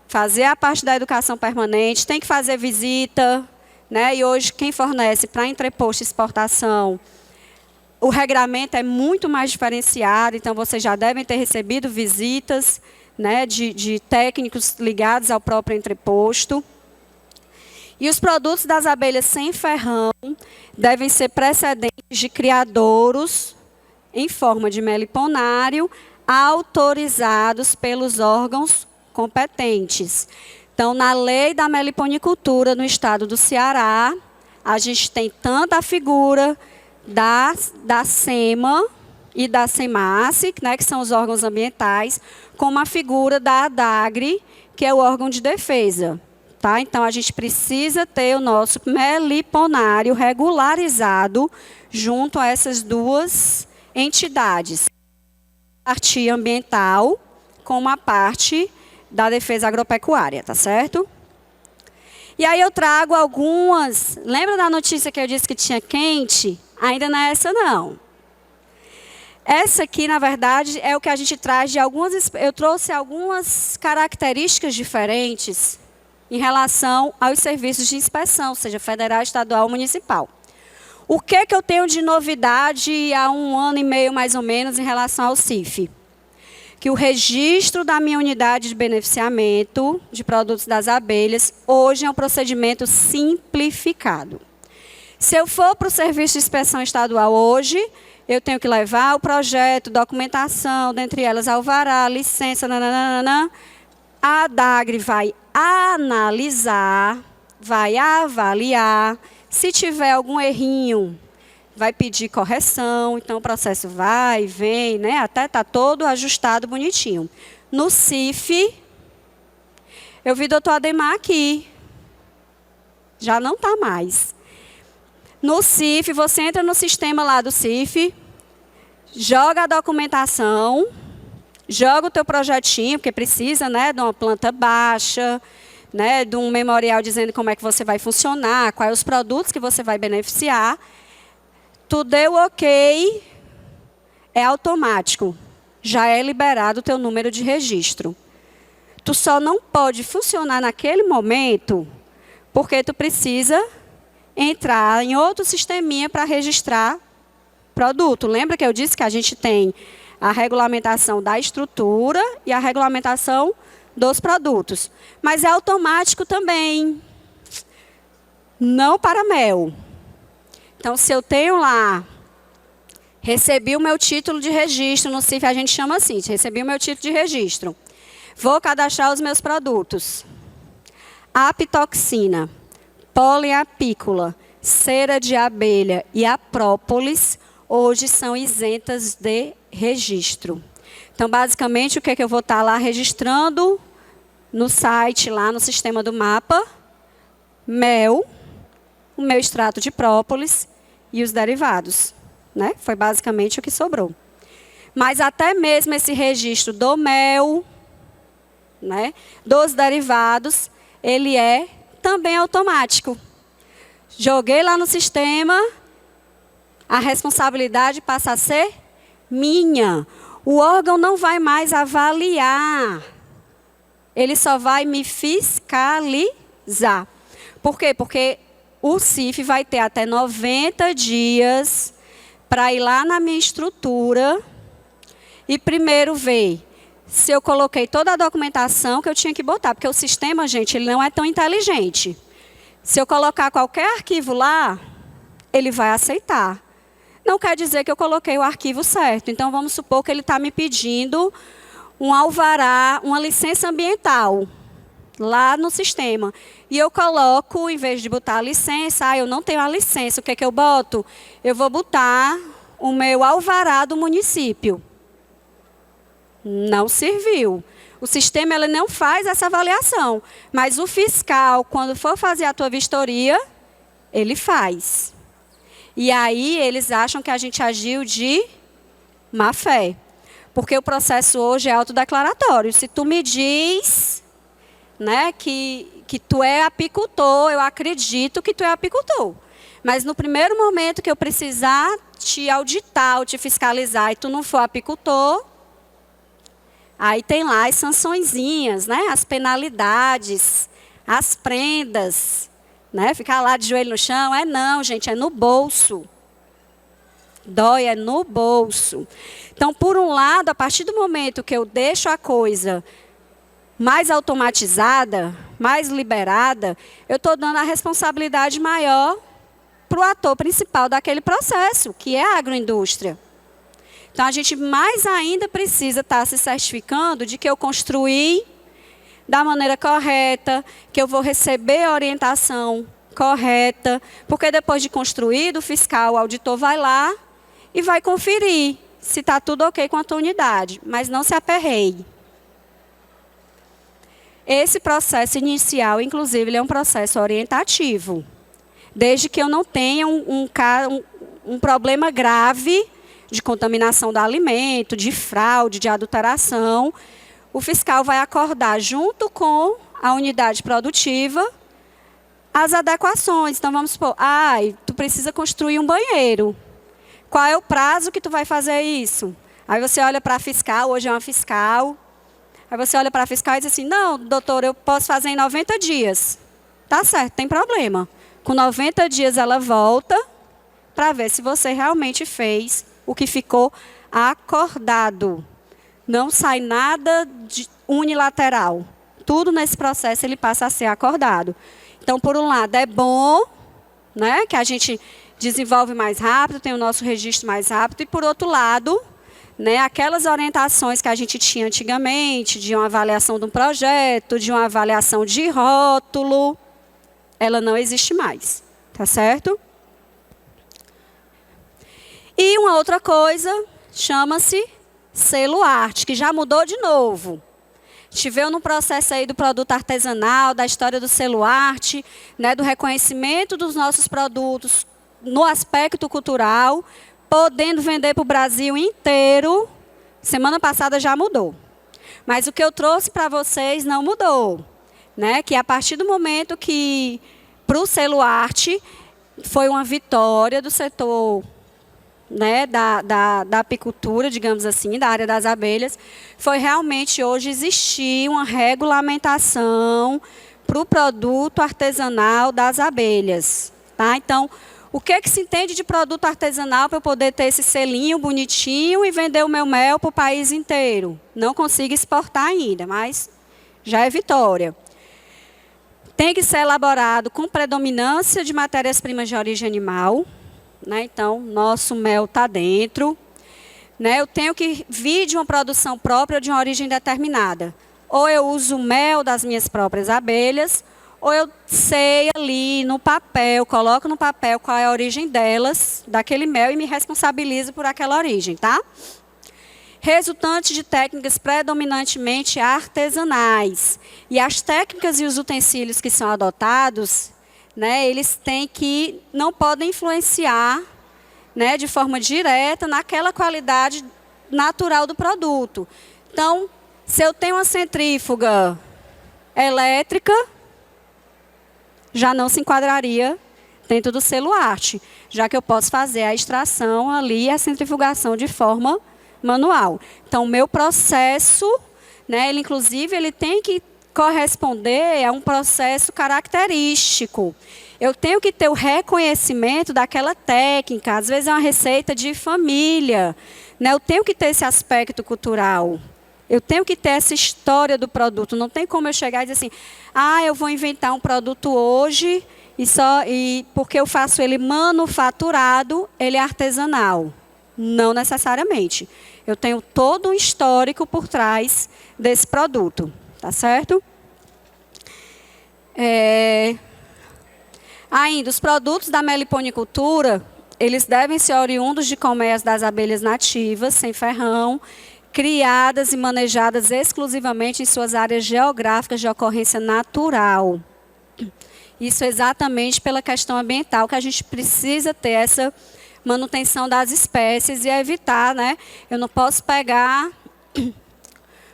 fazer a parte da educação permanente, tem que fazer visita, né? E hoje quem fornece para entreposto e exportação, o regramento é muito mais diferenciado, então vocês já devem ter recebido visitas, né, de técnicos ligados ao próprio entreposto. E os produtos das abelhas sem ferrão devem ser precedentes de criadouros em forma de meliponário, autorizados pelos órgãos competentes. Então, na lei da meliponicultura no estado do Ceará, a gente tem tanto a figura da SEMA e da SEMASSE, né, que são os órgãos ambientais, como a figura da ADAGRE, que é o órgão de defesa. Tá? Então, a gente precisa ter o nosso meliponário regularizado junto a essas duas entidades. A parte ambiental, como a parte da defesa agropecuária, tá certo? E aí eu trago algumas... Lembra da notícia que eu disse que tinha quente? Ainda não é essa, não. Essa aqui, na verdade, é o que a gente traz de algumas... Eu trouxe algumas características diferentes em relação aos serviços de inspeção, seja federal, estadual ou municipal. O que eu tenho de novidade há 1 ano e meio, mais ou menos, em relação ao CIF? Que o registro da minha unidade de beneficiamento de produtos das abelhas, hoje é um procedimento simplificado. Se eu for para o serviço de inspeção estadual hoje, eu tenho que levar o projeto, documentação, dentre elas alvará, licença, nananana. A ADAGRE vai analisar, vai avaliar. Se tiver algum errinho, vai pedir correção. Então, o processo vai, vem, né, até está todo ajustado, bonitinho. No CIF, eu vi o doutor Ademar aqui. Já não está mais. No CIF, você entra no sistema lá do CIF, joga a documentação, joga o teu projetinho, porque precisa, né, de uma planta baixa, né, de um memorial dizendo como é que você vai funcionar, quais os produtos que você vai beneficiar. Tu deu ok, é automático. Já é liberado o teu número de registro. Tu só não pode funcionar naquele momento porque tu precisa entrar em outro sisteminha para registrar produto. Lembra que eu disse que a gente tem a regulamentação da estrutura e a regulamentação dos produtos. Mas é automático também. Não para mel. Então, se eu tenho lá, recebi o meu título de registro, no CIF a gente chama assim, recebi o meu título de registro. Vou cadastrar os meus produtos. Apitoxina, pólen apícola, cera de abelha e a própolis, hoje são isentas de registro. Então, basicamente, o que é que eu vou estar lá registrando no site, lá no sistema do mapa? Mel, o meu extrato de própolis e os derivados. Né? Foi basicamente o que sobrou. Mas até mesmo esse registro do mel, né, dos derivados, ele é também automático. Joguei lá no sistema, a responsabilidade passa a ser minha. O órgão não vai mais avaliar. Ele só vai me fiscalizar. Por quê? Porque o CIF vai ter até 90 dias para ir lá na minha estrutura e primeiro ver se eu coloquei toda a documentação que eu tinha que botar. Porque o sistema, gente, ele não é tão inteligente. Se eu colocar qualquer arquivo lá, ele vai aceitar. Não quer dizer que eu coloquei o arquivo certo. Então, vamos supor que ele está me pedindo um alvará, uma licença ambiental lá no sistema. E eu coloco, em vez de botar a licença, eu não tenho a licença, o que é que eu boto? Eu vou botar o meu alvará do município. Não serviu. O sistema ele não faz essa avaliação, mas o fiscal, quando for fazer a tua vistoria, ele faz. E aí eles acham que a gente agiu de má fé. Porque o processo hoje é autodeclaratório. Se tu me diz, né, que tu é apicultor, eu acredito que tu é apicultor. Mas no primeiro momento que eu precisar te auditar ou te fiscalizar e tu não for apicultor, aí tem lá as sançõezinhas, né, as penalidades, as prendas, né, ficar lá de joelho no chão, não, gente, é no bolso. Dói é no bolso. Então, por um lado, a partir do momento que eu deixo a coisa mais automatizada, mais liberada, eu estou dando a responsabilidade maior para o ator principal daquele processo, que é a agroindústria. Então, a gente mais ainda precisa estar se certificando de que eu construí da maneira correta, que eu vou receber a orientação correta, porque depois de construído, o fiscal, o auditor vai lá e vai conferir se está tudo ok com a tua unidade, mas não se aperreie. Esse processo inicial, inclusive, ele é um processo orientativo. Desde que eu não tenha um problema grave de contaminação do alimento, de fraude, de adulteração, o fiscal vai acordar junto com a unidade produtiva as adequações. Então, vamos supor, tu precisa construir um banheiro. Qual é o prazo que tu vai fazer isso? Aí você olha para a fiscal, hoje é uma fiscal. Aí você olha para a fiscal e diz assim, não, doutor, eu posso fazer em 90 dias. Tá certo, tem problema. Com 90 dias ela volta para ver se você realmente fez o que ficou acordado. Não sai nada de unilateral. Tudo nesse processo ele passa a ser acordado. Então, por um lado, é bom, né, que a gente desenvolve mais rápido, tem o nosso registro mais rápido. E, por outro lado, né, aquelas orientações que a gente tinha antigamente, de uma avaliação de um projeto, de uma avaliação de rótulo, ela não existe mais. Tá certo? E uma outra coisa, chama-se selo arte, que já mudou de novo. A gente veio no processo aí do produto artesanal, da história do selo arte, né, do reconhecimento dos nossos produtos no aspecto cultural, podendo vender para o Brasil inteiro. Semana passada já mudou. Mas o que eu trouxe para vocês não mudou. Né? Que a partir do momento que, para o selo arte, foi uma vitória do setor, né, da apicultura, digamos assim, da área das abelhas, foi realmente hoje existir uma regulamentação para o produto artesanal das abelhas. Tá? Então, o que se entende de produto artesanal para eu poder ter esse selinho bonitinho e vender o meu mel para o país inteiro? Não consigo exportar ainda, mas já é vitória. Tem que ser elaborado com predominância de matérias-primas de origem animal. Né? Então, nosso mel está dentro. Né? Eu tenho que vir de uma produção própria de uma origem determinada. Ou eu uso o mel das minhas próprias abelhas, ou eu sei ali no papel, coloco no papel qual é a origem delas, daquele mel, e me responsabilizo por aquela origem, tá? Resultante de técnicas predominantemente artesanais. E as técnicas e os utensílios que são adotados, né, eles não podem influenciar, né, de forma direta naquela qualidade natural do produto. Então, se eu tenho uma centrífuga elétrica, já não se enquadraria dentro do selo arte, já que eu posso fazer a extração ali, a centrifugação de forma manual. Então, o meu processo, né, ele tem que corresponder a um processo característico. Eu tenho que ter o reconhecimento daquela técnica, às vezes é uma receita de família, né? Eu tenho que ter esse aspecto cultural. Eu tenho que ter essa história do produto. Não tem como eu chegar e dizer assim, eu vou inventar um produto hoje e porque eu faço ele manufaturado, ele é artesanal. Não necessariamente. Eu tenho todo um histórico por trás desse produto, tá certo? Ainda, os produtos da meliponicultura, eles devem ser oriundos de colmeias das abelhas nativas, sem ferrão, criadas e manejadas exclusivamente em suas áreas geográficas de ocorrência natural. Isso exatamente pela questão ambiental, que a gente precisa ter essa manutenção das espécies e evitar, né? Eu não posso pegar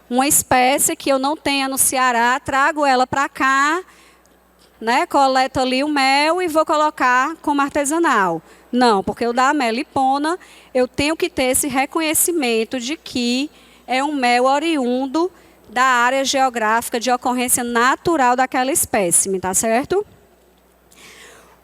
uma espécie que eu não tenha no Ceará, trago ela para cá, né? Coleto ali o mel e vou colocar como artesanal. Não, porque o da melipona, eu tenho que ter esse reconhecimento de que é um mel oriundo da área geográfica de ocorrência natural daquela espécime, tá certo?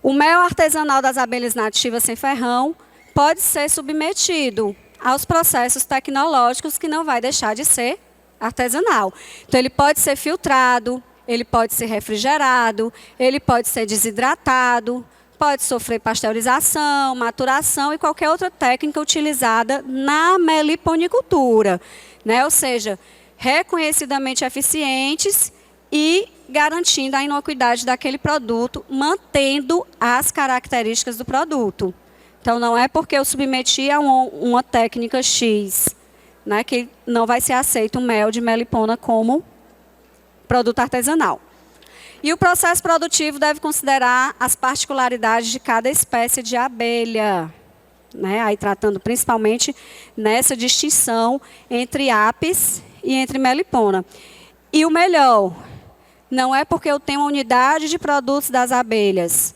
O mel artesanal das abelhas nativas sem ferrão pode ser submetido aos processos tecnológicos que não vai deixar de ser artesanal. Então, ele pode ser filtrado, ele pode ser refrigerado, ele pode ser desidratado, pode sofrer pasteurização, maturação e qualquer outra técnica utilizada na meliponicultura, né? Ou seja, reconhecidamente eficientes e garantindo a inocuidade daquele produto, mantendo as características do produto. Então, não é porque eu submeti a uma técnica X, né, que não vai ser aceito o mel de melipona como produto artesanal. E o processo produtivo deve considerar as particularidades de cada espécie de abelha, né, aí tratando principalmente nessa distinção entre apis e entre melipona. E o melhor, não é porque eu tenho uma unidade de produtos das abelhas,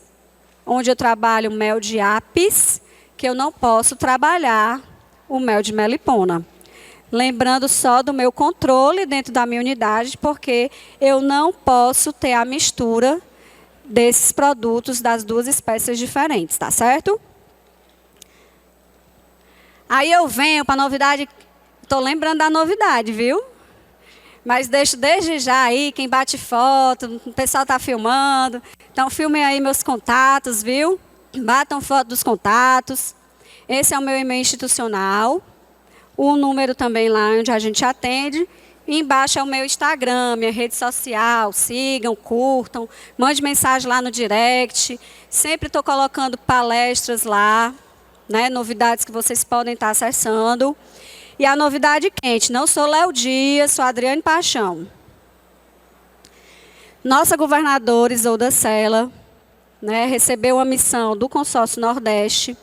onde eu trabalho mel de apis, que eu não posso trabalhar o mel de melipona. Lembrando só do meu controle dentro da minha unidade, porque eu não posso ter a mistura desses produtos das duas espécies diferentes, tá certo? Aí eu venho para a novidade, estou lembrando da novidade, viu? Mas deixo desde já aí, quem bate foto, o pessoal está filmando. Então, filmem aí meus contatos, viu? Batam foto dos contatos. Esse é o meu e-mail institucional. O número também lá onde a gente atende. E embaixo é o meu Instagram, minha rede social. Sigam, curtam, mande mensagem lá no direct. Sempre estou colocando palestras lá, né? Novidades que vocês podem estar acessando. E a novidade quente, não sou Léo Dias, sou Adriane Paixão. Nossa governadora Isolda Sela, né, recebeu uma missão do Consórcio Nordeste.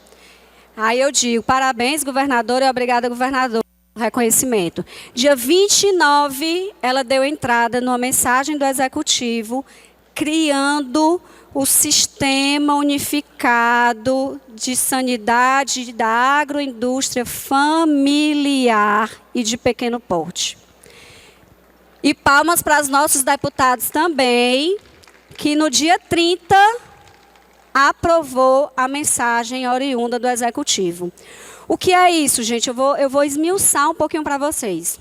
Aí eu digo, parabéns, governadora, e obrigada, governador, pelo reconhecimento. Dia 29, ela deu entrada numa mensagem do Executivo, criando o Sistema Unificado de Sanidade da Agroindústria Familiar e de Pequeno Porte. E palmas para os nossos deputados também, que no dia 30 aprovou a mensagem oriunda do Executivo. O que é isso, gente? Eu vou esmiuçar um pouquinho para vocês.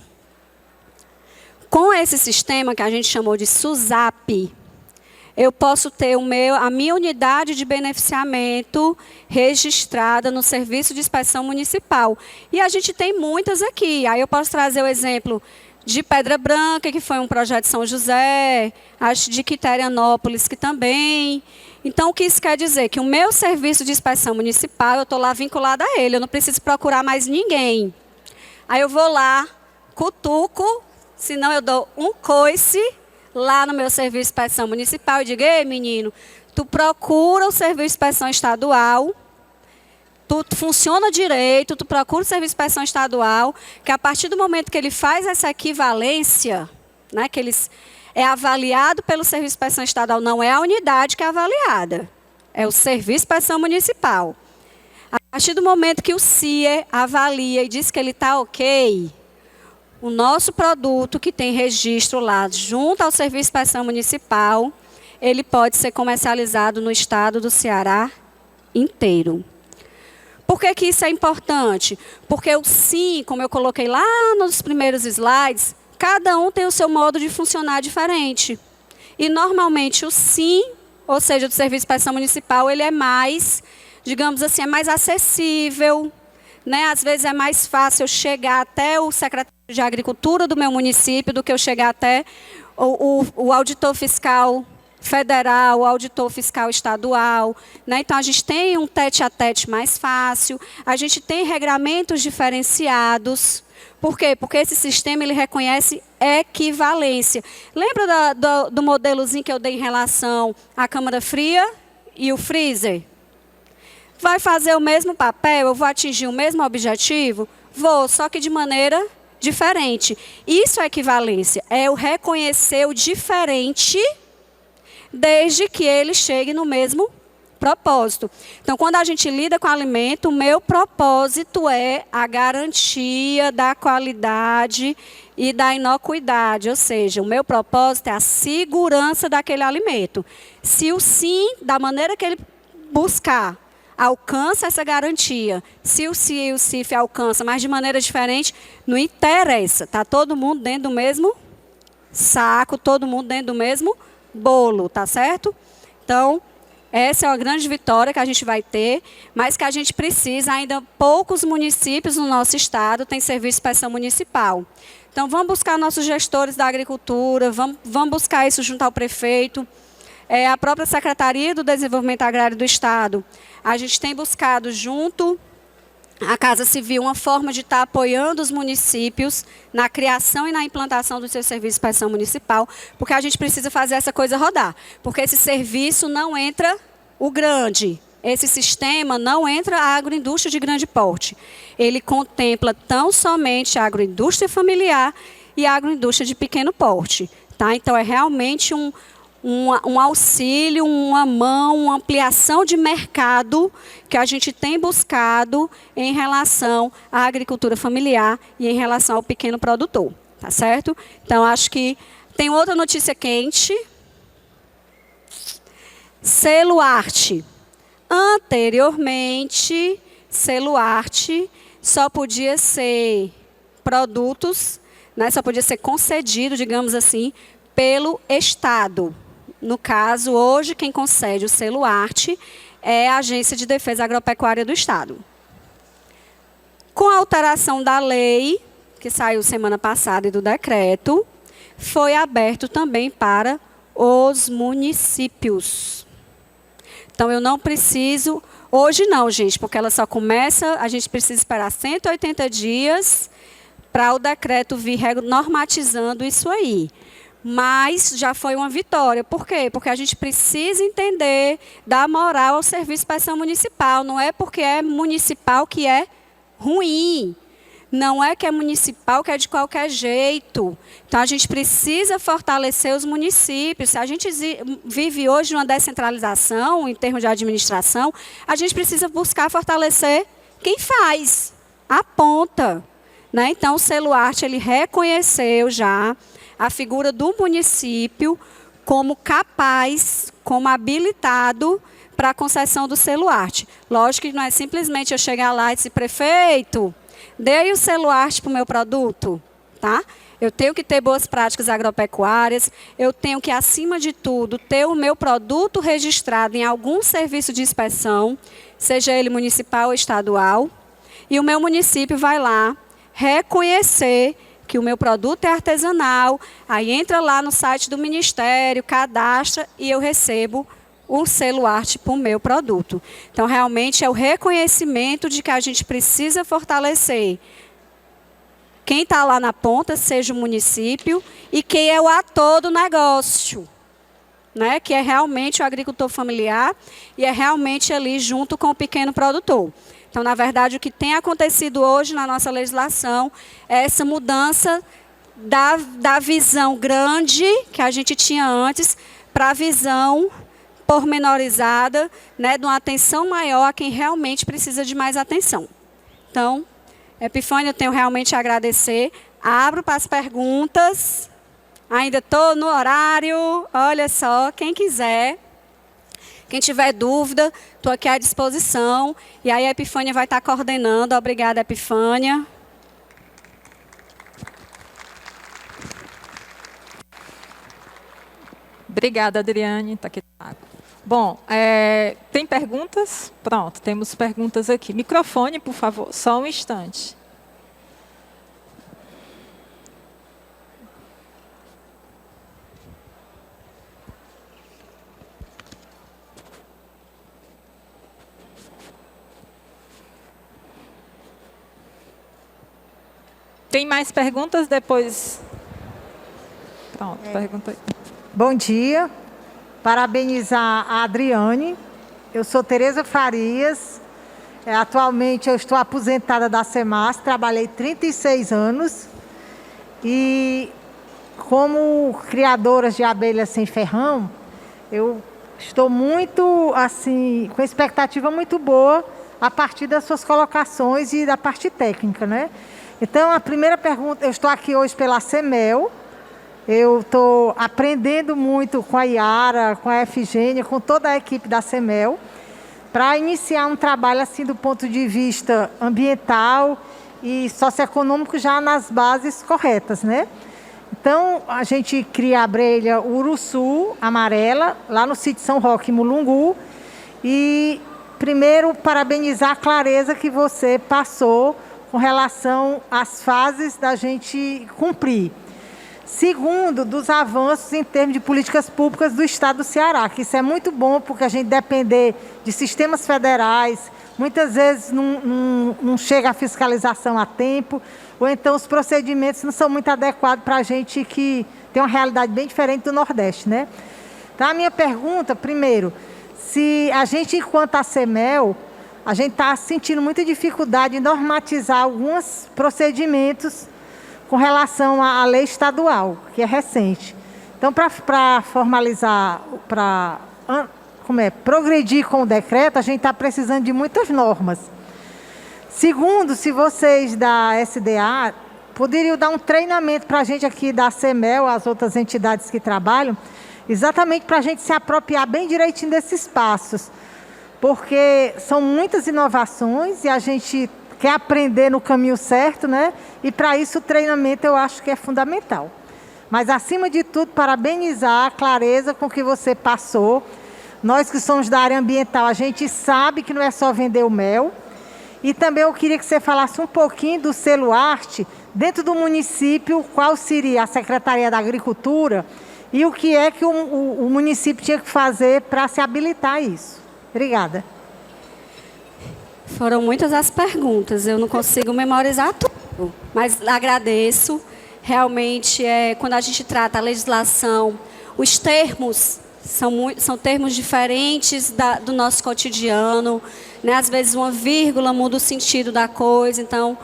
Com esse sistema que a gente chamou de SUSAP, eu posso ter a minha unidade de beneficiamento registrada no Serviço de Inspeção Municipal. E a gente tem muitas aqui. Aí eu posso trazer o exemplo de Pedra Branca, que foi um projeto de São José, acho de Quiterianópolis, que também. Então, o que isso quer dizer? Que o meu Serviço de Inspeção Municipal, eu estou lá vinculada a ele, eu não preciso procurar mais ninguém. Aí eu vou lá, cutuco, senão eu dou um coice lá no meu Serviço de Inspeção Municipal e digo, ei, menino, tu procura o Serviço de Inspeção Estadual, tu funciona direito, tu procura o Serviço de Inspeção Estadual, que a partir do momento que ele faz essa equivalência, né, que eles é avaliado pelo Serviço de Inspeção Estadual, não é a unidade que é avaliada, é o Serviço de Inspeção Municipal. A partir do momento que o CIE avalia e diz que ele está ok, o nosso produto que tem registro lá junto ao Serviço de Inspeção Municipal, ele pode ser comercializado no estado do Ceará inteiro. Por que que isso é importante? Porque o SIM, como eu coloquei lá nos primeiros slides, cada um tem o seu modo de funcionar diferente. E normalmente o SIM, ou seja, do Serviço de Inspeção Municipal, ele é mais, digamos assim, é mais acessível, né? Às vezes é mais fácil eu chegar até o secretário de Agricultura do meu município do que eu chegar até o auditor fiscal federal, o auditor fiscal estadual, né? Então a gente tem um tete-a-tete mais fácil, a gente tem regramentos diferenciados. Por quê? Porque esse sistema ele reconhece equivalência. Lembra do modelozinho que eu dei em relação à câmara fria e o freezer? Vai fazer o mesmo papel, eu vou atingir o mesmo objetivo? Vou, só que de maneira diferente. Isso é equivalência, é o reconhecer o diferente desde que ele chegue no mesmo propósito. Então, quando a gente lida com alimento, o meu propósito é a garantia da qualidade e da inocuidade, ou seja, o meu propósito é a segurança daquele alimento. Se o sim, da maneira que ele buscar, alcança essa garantia, se o sim e o CIF alcança, mas de maneira diferente, não interessa, está todo mundo dentro do mesmo saco, todo mundo dentro do mesmo bolo, tá certo? Então, essa é uma grande vitória que a gente vai ter, mas que a gente precisa, ainda poucos municípios no nosso estado têm serviço de inspeção municipal. Então, vamos buscar nossos gestores da agricultura, vamos buscar isso junto ao prefeito, a própria Secretaria do Desenvolvimento Agrário do Estado. A gente tem buscado junto à Casa Civil uma forma de estar apoiando os municípios na criação e na implantação do seu serviço de inspeção municipal, porque a gente precisa fazer essa coisa rodar. Porque esse serviço não entra o grande, esse sistema não entra a agroindústria de grande porte. Ele contempla tão somente a agroindústria familiar e a agroindústria de pequeno porte. Tá? Então, é realmente um auxílio, uma mão, uma ampliação de mercado que a gente tem buscado em relação à agricultura familiar e em relação ao pequeno produtor, tá certo? Então, acho que tem outra notícia quente. Selo Arte. Anteriormente, selo Arte só podia ser produtos, né, só podia ser concedido, digamos assim, pelo Estado. No caso, hoje, quem concede o selo Arte é a Agência de Defesa Agropecuária do Estado. Com a alteração da lei, que saiu semana passada, e do decreto, foi aberto também para os municípios. Então, eu não preciso... Hoje não, gente, porque ela só começa... A gente precisa esperar 180 dias para o decreto vir normatizando isso aí. Mas já foi uma vitória. Por quê? Porque a gente precisa entender, dar moral ao serviço de inspeção municipal. Não é porque é municipal que é ruim. Não é que é municipal que é de qualquer jeito. Então, a gente precisa fortalecer os municípios. A gente vive hoje uma descentralização em termos de administração. A gente precisa buscar fortalecer quem faz, a ponta. Né? Então, o Selo Arte, ele reconheceu já a figura do município como capaz, como habilitado para a concessão do selo Arte. Lógico que não é simplesmente eu chegar lá e dizer, prefeito, dê aí o selo Arte para o meu produto. Tá? Eu tenho que ter boas práticas agropecuárias, eu tenho que, acima de tudo, ter o meu produto registrado em algum serviço de inspeção, seja ele municipal ou estadual, e o meu município vai lá reconhecer que o meu produto é artesanal, aí entra lá no site do Ministério, cadastra e eu recebo o selo Arte para o meu produto. Então, realmente, é o reconhecimento de que a gente precisa fortalecer quem está lá na ponta, seja o município, e quem é o ator do negócio, né? Que é realmente o agricultor familiar e é realmente ali junto com o pequeno produtor. Então, na verdade, o que tem acontecido hoje na nossa legislação é essa mudança da visão grande que a gente tinha antes para a visão pormenorizada, né, de uma atenção maior a quem realmente precisa de mais atenção. Então, Epifânia, eu tenho realmente a agradecer. Abro para as perguntas. Ainda estou no horário. Olha só, quem quiser. Quem tiver dúvida, estou aqui à disposição. E aí a Epifânia vai estar coordenando. Obrigada, Epifânia. Obrigada, Adriane. Tá aqui. Bom, tem perguntas? Pronto, temos perguntas aqui. Microfone, por favor, só um instante. Tem mais perguntas depois? Pronto, pergunta aí. Bom dia. Parabenizar a Adriane. Eu sou Tereza Farias. Atualmente eu estou aposentada da SEMAS, trabalhei 36 anos. E como criadora de abelhas sem ferrão, eu estou muito, assim, com expectativa muito boa a partir das suas colocações e da parte técnica, né? Então, a primeira pergunta, eu estou aqui hoje pela CEMEL, eu estou aprendendo muito com a Yara, com a Efigênia, com toda a equipe da CEMEL, para iniciar um trabalho assim do ponto de vista ambiental e socioeconômico já nas bases corretas, né? Então, a gente cria a abelha uruçu amarela, lá no sítio São Roque, em Mulungu, e primeiro parabenizar a clareza que você passou com relação às fases da gente cumprir. Segundo, dos avanços em termos de políticas públicas do Estado do Ceará, que isso é muito bom, porque a gente depender de sistemas federais, muitas vezes não chega a fiscalização a tempo, ou então os procedimentos não são muito adequados para a gente que tem uma realidade bem diferente do Nordeste, né? Então, a minha pergunta, primeiro, se a gente, enquanto a CEMEL, a gente está sentindo muita dificuldade em normatizar alguns procedimentos com relação à lei estadual, que é recente. Então, para formalizar, para progredir com o decreto, a gente está precisando de muitas normas. Segundo, se vocês da SDA poderiam dar um treinamento para a gente aqui da CEMEL, as outras entidades que trabalham, exatamente para a gente se apropriar bem direitinho desses passos, porque são muitas inovações e a gente quer aprender no caminho certo, né? E para isso o treinamento eu acho que é fundamental. Mas, acima de tudo, parabenizar a clareza com que você passou. Nós que somos da área ambiental, a gente sabe que não é só vender o mel. E também eu queria que você falasse um pouquinho do selo arte, dentro do município, qual seria a Secretaria da Agricultura e o que é que o município tinha que fazer para se habilitar a isso. Obrigada. Foram muitas as perguntas, eu não consigo memorizar tudo, mas agradeço. Realmente, quando a gente trata a legislação, os termos são termos diferentes do nosso cotidiano, né? Às vezes uma vírgula muda o sentido da coisa. Então,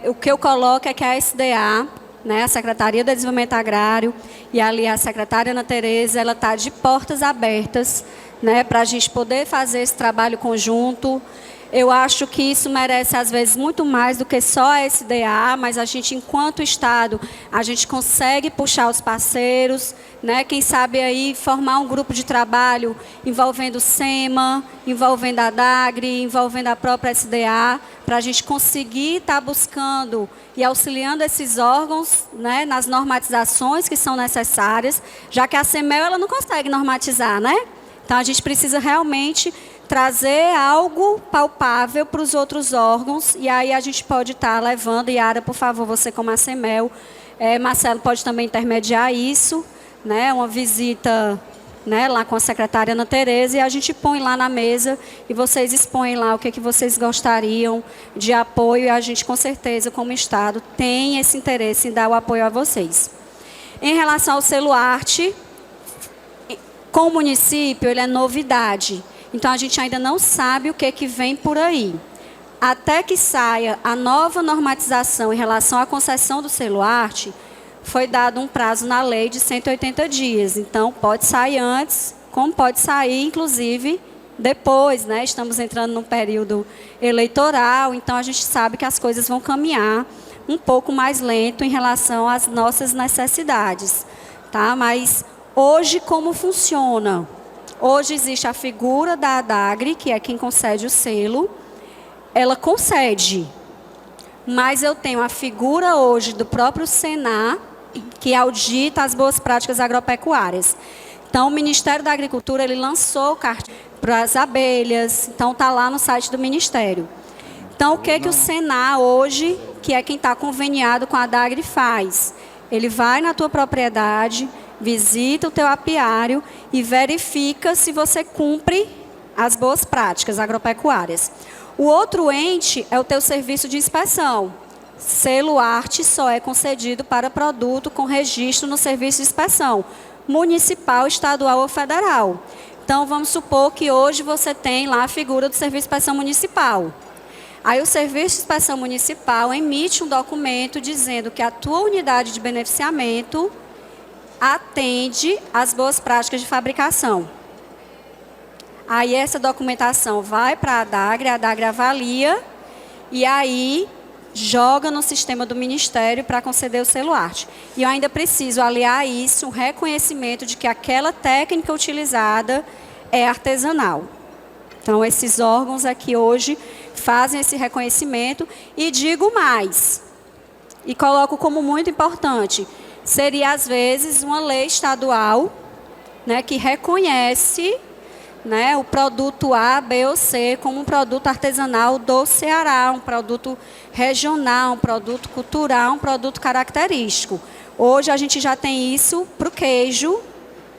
o que eu coloco é que a SDA, né, a Secretaria de Desenvolvimento Agrário, e ali a secretária Ana Tereza, ela está de portas abertas, né, para a gente poder fazer esse trabalho conjunto. Eu acho que isso merece, às vezes, muito mais do que só a SDA, mas a gente, enquanto Estado, a gente consegue puxar os parceiros, né? Quem sabe aí formar um grupo de trabalho envolvendo o SEMA, envolvendo a DAGRE, envolvendo a própria SDA, para a gente conseguir estar buscando e auxiliando esses órgãos, né, nas normatizações que são necessárias, já que a CEMEL ela não consegue normatizar, né? Então, a gente precisa realmente trazer algo palpável para os outros órgãos, e aí a gente pode estar levando. Yara, por favor, você como a CEMEL, Marcelo pode também intermediar isso, né, uma visita, né, lá com a secretária Ana Tereza, e a gente põe lá na mesa, e vocês expõem lá o que vocês gostariam de apoio, e a gente, com certeza, como Estado, tem esse interesse em dar o apoio a vocês. Em relação ao selo arte, com o município, ele é novidade. Então, a gente ainda não sabe o que vem por aí. Até que saia a nova normatização em relação à concessão do selo arte, foi dado um prazo na lei de 180 dias. Então, pode sair antes, como pode sair, inclusive, depois, né? Estamos entrando num período eleitoral, então a gente sabe que as coisas vão caminhar um pouco mais lento em relação às nossas necessidades, tá? Mas, hoje, como funciona? Hoje existe a figura da DAGRE, que é quem concede o selo. Ela concede, mas eu tenho a figura hoje do próprio Senar, que audita as boas práticas agropecuárias. Então, o Ministério da Agricultura ele lançou cartilha para as abelhas, então está lá no site do Ministério. Então, o que o Senar hoje, que é quem está conveniado com a Dagri, faz? Ele vai na tua propriedade, visita o teu apiário e verifica se você cumpre as boas práticas agropecuárias. O outro ente é o teu serviço de inspeção. Selo arte só é concedido para produto com registro no serviço de inspeção, municipal, estadual ou federal. Então, vamos supor que hoje você tem lá a figura do serviço de inspeção municipal. Aí o serviço de inspeção municipal emite um documento dizendo que a tua unidade de beneficiamento atende às boas práticas de fabricação. Aí essa documentação vai para a Dagri avalia e aí joga no sistema do Ministério para conceder o selo arte. E eu ainda preciso aliar a isso um reconhecimento de que aquela técnica utilizada é artesanal. Então, esses órgãos aqui hoje fazem esse reconhecimento e digo mais, e coloco como muito importante, seria às vezes uma lei estadual, né, que reconhece, né, o produto A, B ou C como um produto artesanal do Ceará, um produto regional, um produto cultural, um produto característico. Hoje a gente já tem isso para o queijo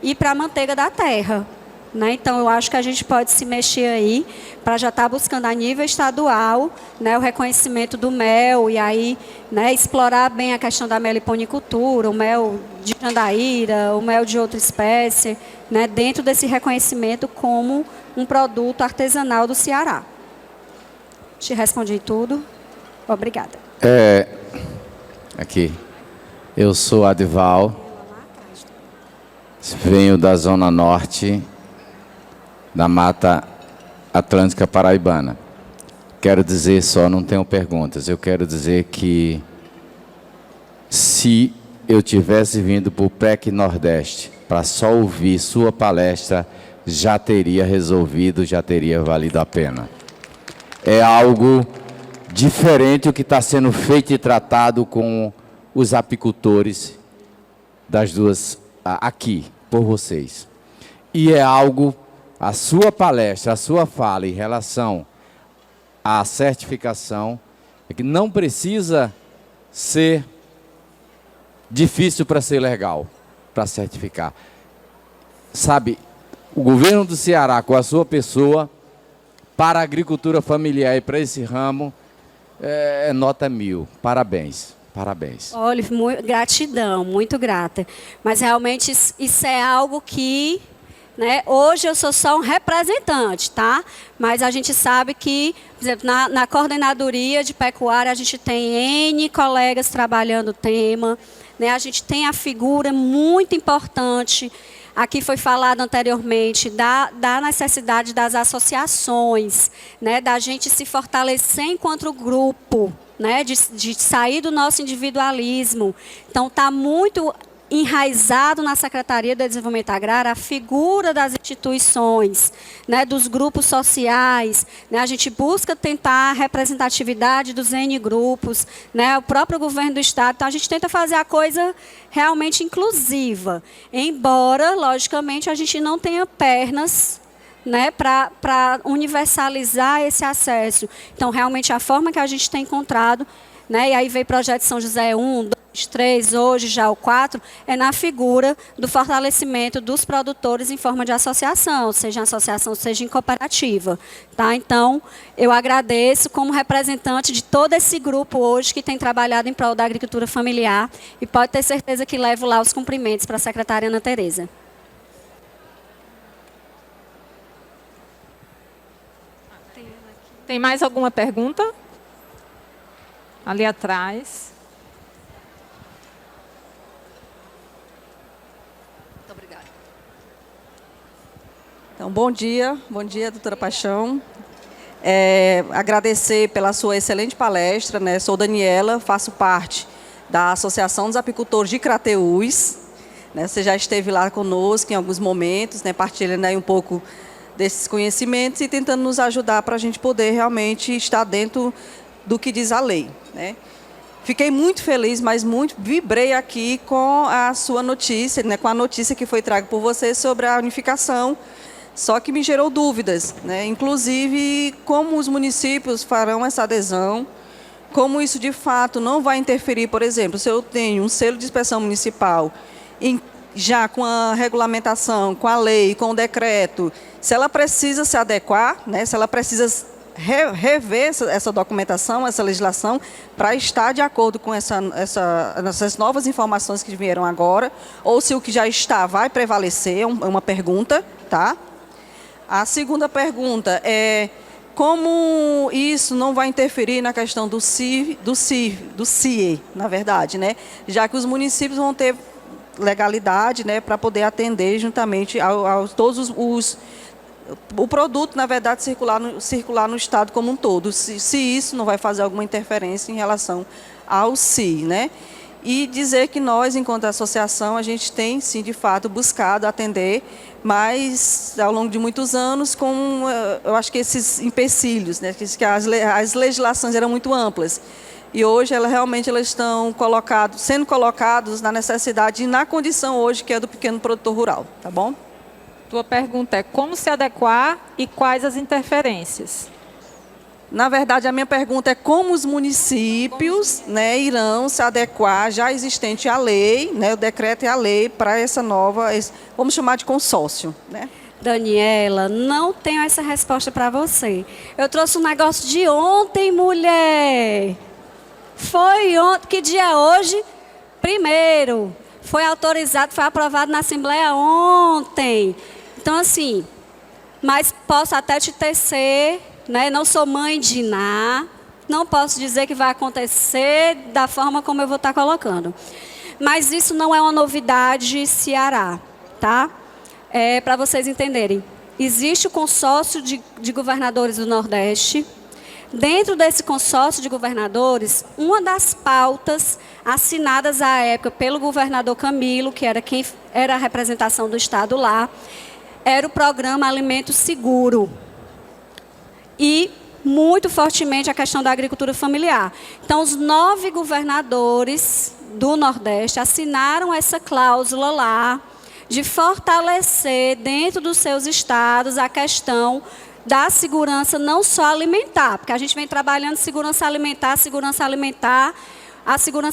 e para a manteiga da terra. Né? Então, eu acho que a gente pode se mexer aí para já estar buscando a nível estadual, né, o reconhecimento do mel e aí, né, explorar bem a questão da meliponicultura, o mel de jandaíra, o mel de outra espécie, né, dentro desse reconhecimento como um produto artesanal do Ceará. Te respondi tudo. Obrigada. Aqui. Eu sou Adival, venho da Zona Norte da Mata Atlântica Paraibana. Quero dizer só, não tenho perguntas, eu quero dizer que se eu tivesse vindo para o PEC Nordeste para só ouvir sua palestra, já teria resolvido, já teria valido a pena. É algo diferente o que está sendo feito e tratado com os apicultores das duas aqui, por vocês. E é algo, a sua palestra, a sua fala em relação à certificação, é que não precisa ser difícil para ser legal, para certificar. Sabe, o governo do Ceará, com a sua pessoa, para a agricultura familiar e para esse ramo, é nota 1000. Parabéns. Parabéns. Olha, gratidão, muito grata. Mas realmente isso é algo que, né, hoje eu sou só um representante, tá? Mas a gente sabe que, por exemplo, na coordenadoria de pecuária, a gente tem N colegas trabalhando o tema, né? A gente tem a figura muito importante. Aqui foi falado anteriormente da necessidade das associações, né, da gente se fortalecer enquanto grupo, né, de sair do nosso individualismo. Então, está muito enraizado na Secretaria de Desenvolvimento Agrário a figura das instituições, né, dos grupos sociais, né, a gente busca tentar a representatividade dos N grupos, né, o próprio governo do Estado, então a gente tenta fazer a coisa realmente inclusiva, embora, logicamente, a gente não tenha pernas, né, para universalizar esse acesso. Então, realmente, a forma que a gente tem encontrado, né, e aí veio o projeto São José 1, 2, 3, hoje já o 4, é na figura do fortalecimento dos produtores em forma de associação, seja em associação, seja em cooperativa. Tá? Então, eu agradeço como representante de todo esse grupo hoje que tem trabalhado em prol da agricultura familiar e pode ter certeza que levo lá os cumprimentos para a secretária Ana Tereza. Tem mais alguma pergunta? Ali atrás. Muito obrigada. Então, bom dia, doutora Paixão. Agradecer pela sua excelente palestra, né? Sou Daniela, faço parte da Associação dos Apicultores de Crateús. Né? Você já esteve lá conosco em alguns momentos, né? Partilhando aí um pouco desses conhecimentos e tentando nos ajudar para a gente poder realmente estar dentro do que diz a lei. Né? Fiquei muito feliz, mas muito vibrei aqui com a sua notícia, né, com a notícia que foi traga por você sobre a unificação. Só que me gerou dúvidas, né? Inclusive como os municípios farão essa adesão, como isso de fato não vai interferir, por exemplo, se eu tenho um selo de inspeção municipal, já com a regulamentação, com a lei, com o decreto, se ela precisa se adequar, né? Se ela precisa rever essa documentação, essa legislação, para estar de acordo com essas novas informações que vieram agora, ou se o que já está vai prevalecer, é uma pergunta, tá? A segunda pergunta é como isso não vai interferir na questão do CIE, na verdade, né? Já que os municípios vão ter legalidade, né, para poder atender juntamente a todos o produto, na verdade, circular no Estado como um todo, se isso não vai fazer alguma interferência em relação ao CIE, né? E dizer que nós, enquanto associação, a gente tem, sim, de fato, buscado atender, mas ao longo de muitos anos, eu acho que esses empecilhos, né, que as legislações eram muito amplas, e hoje realmente elas estão sendo colocadas na necessidade e na condição hoje que é do pequeno produtor rural, tá bom? Tua pergunta é como se adequar e quais as interferências? Na verdade, a minha pergunta é como os municípios, né, irão se adequar, já existente a lei, né, o decreto e a lei, para essa nova, vamos chamar de consórcio, né? Daniela, não tenho essa resposta para você. Eu trouxe um negócio de ontem, mulher. Foi ontem, que dia é hoje? 1º. Foi autorizado, foi aprovado na Assembleia ontem. Então, assim, mas posso até te tecer, né? Não sou mãe de Iná, não posso dizer que vai acontecer da forma como eu vou estar colocando. Mas isso não é uma novidade Ceará, tá? Para vocês entenderem. Existe o consórcio de governadores do Nordeste. Dentro desse consórcio de governadores, uma das pautas assinadas à época pelo governador Camilo, que era quem era a representação do Estado lá, era o programa Alimento Seguro. E, muito fortemente, a questão da agricultura familiar. Então, os 9 governadores do Nordeste assinaram essa cláusula lá de fortalecer dentro dos seus estados a questão da segurança não só alimentar, porque a gente vem trabalhando segurança alimentar a segurança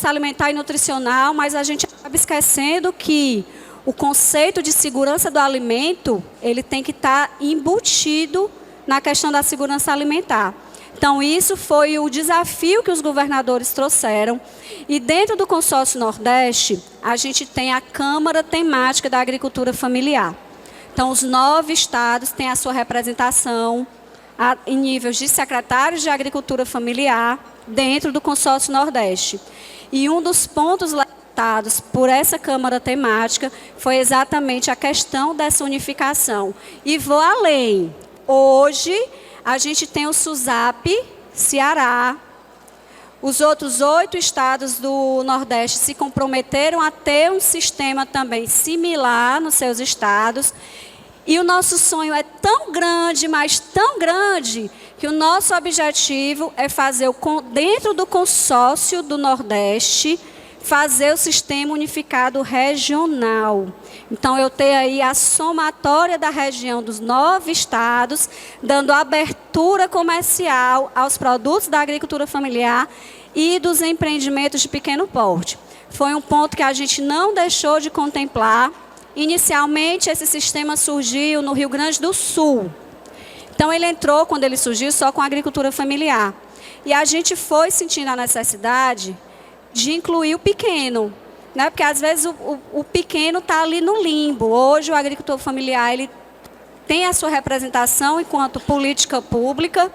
alimentar e nutricional, mas a gente acaba esquecendo que o conceito de segurança do alimento, ele tem que estar embutido na questão da segurança alimentar. Então, isso foi o desafio que os governadores trouxeram. E dentro do Consórcio Nordeste, a gente tem a Câmara Temática da Agricultura Familiar. Então, os 9 estados têm a sua representação em níveis de secretários de Agricultura Familiar dentro do Consórcio Nordeste. E um dos pontos levantados por essa Câmara Temática foi exatamente a questão dessa unificação. E vou além. Hoje, a gente tem o SUSAP, Ceará. Os outros 8 estados do Nordeste se comprometeram a ter um sistema também similar nos seus estados. E o nosso sonho é tão grande, mas tão grande, que o nosso objetivo é fazer, dentro do consórcio do Nordeste, fazer o sistema unificado regional. Então, eu tenho aí a somatória da região dos 9 estados, dando abertura comercial aos produtos da agricultura familiar e dos empreendimentos de pequeno porte. Foi um ponto que a gente não deixou de contemplar. Inicialmente, esse sistema surgiu no Rio Grande do Sul. Então, ele entrou, quando ele surgiu, só com a agricultura familiar. E a gente foi sentindo a necessidade de incluir o pequeno, né? Porque às vezes o pequeno está ali no limbo. Hoje o agricultor familiar ele tem a sua representação enquanto política pública.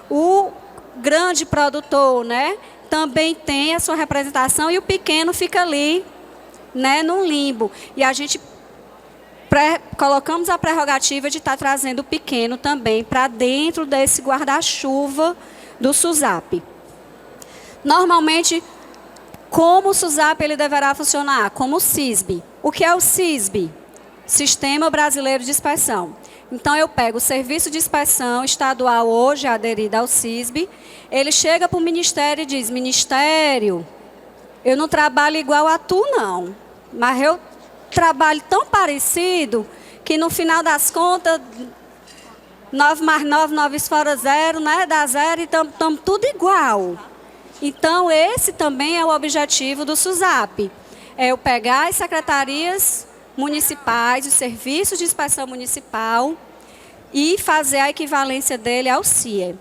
O grande produtor, né, também tem a sua representação e o pequeno fica ali, né, no limbo. E a gente colocamos a prerrogativa de estar trazendo o pequeno também para dentro desse guarda-chuva do SUSAP. Normalmente, como o SUSAP ele deverá funcionar? Como o SISB. O que é o SISB? Sistema Brasileiro de Inspeção. Então, eu pego o Serviço de Inspeção Estadual, hoje aderido ao SISB, ele chega para o Ministério e diz: Ministério, Eu não trabalho igual a tu, não. Mas eu trabalho tão parecido que no final das contas, 9 mais 9, 9 fora 0, né? Dá 0 e estamos tudo igual. Então, esse também é o objetivo do SUSAP. É eu pegar as secretarias municipais, os serviços de inspeção municipal e fazer a equivalência dele ao CIE.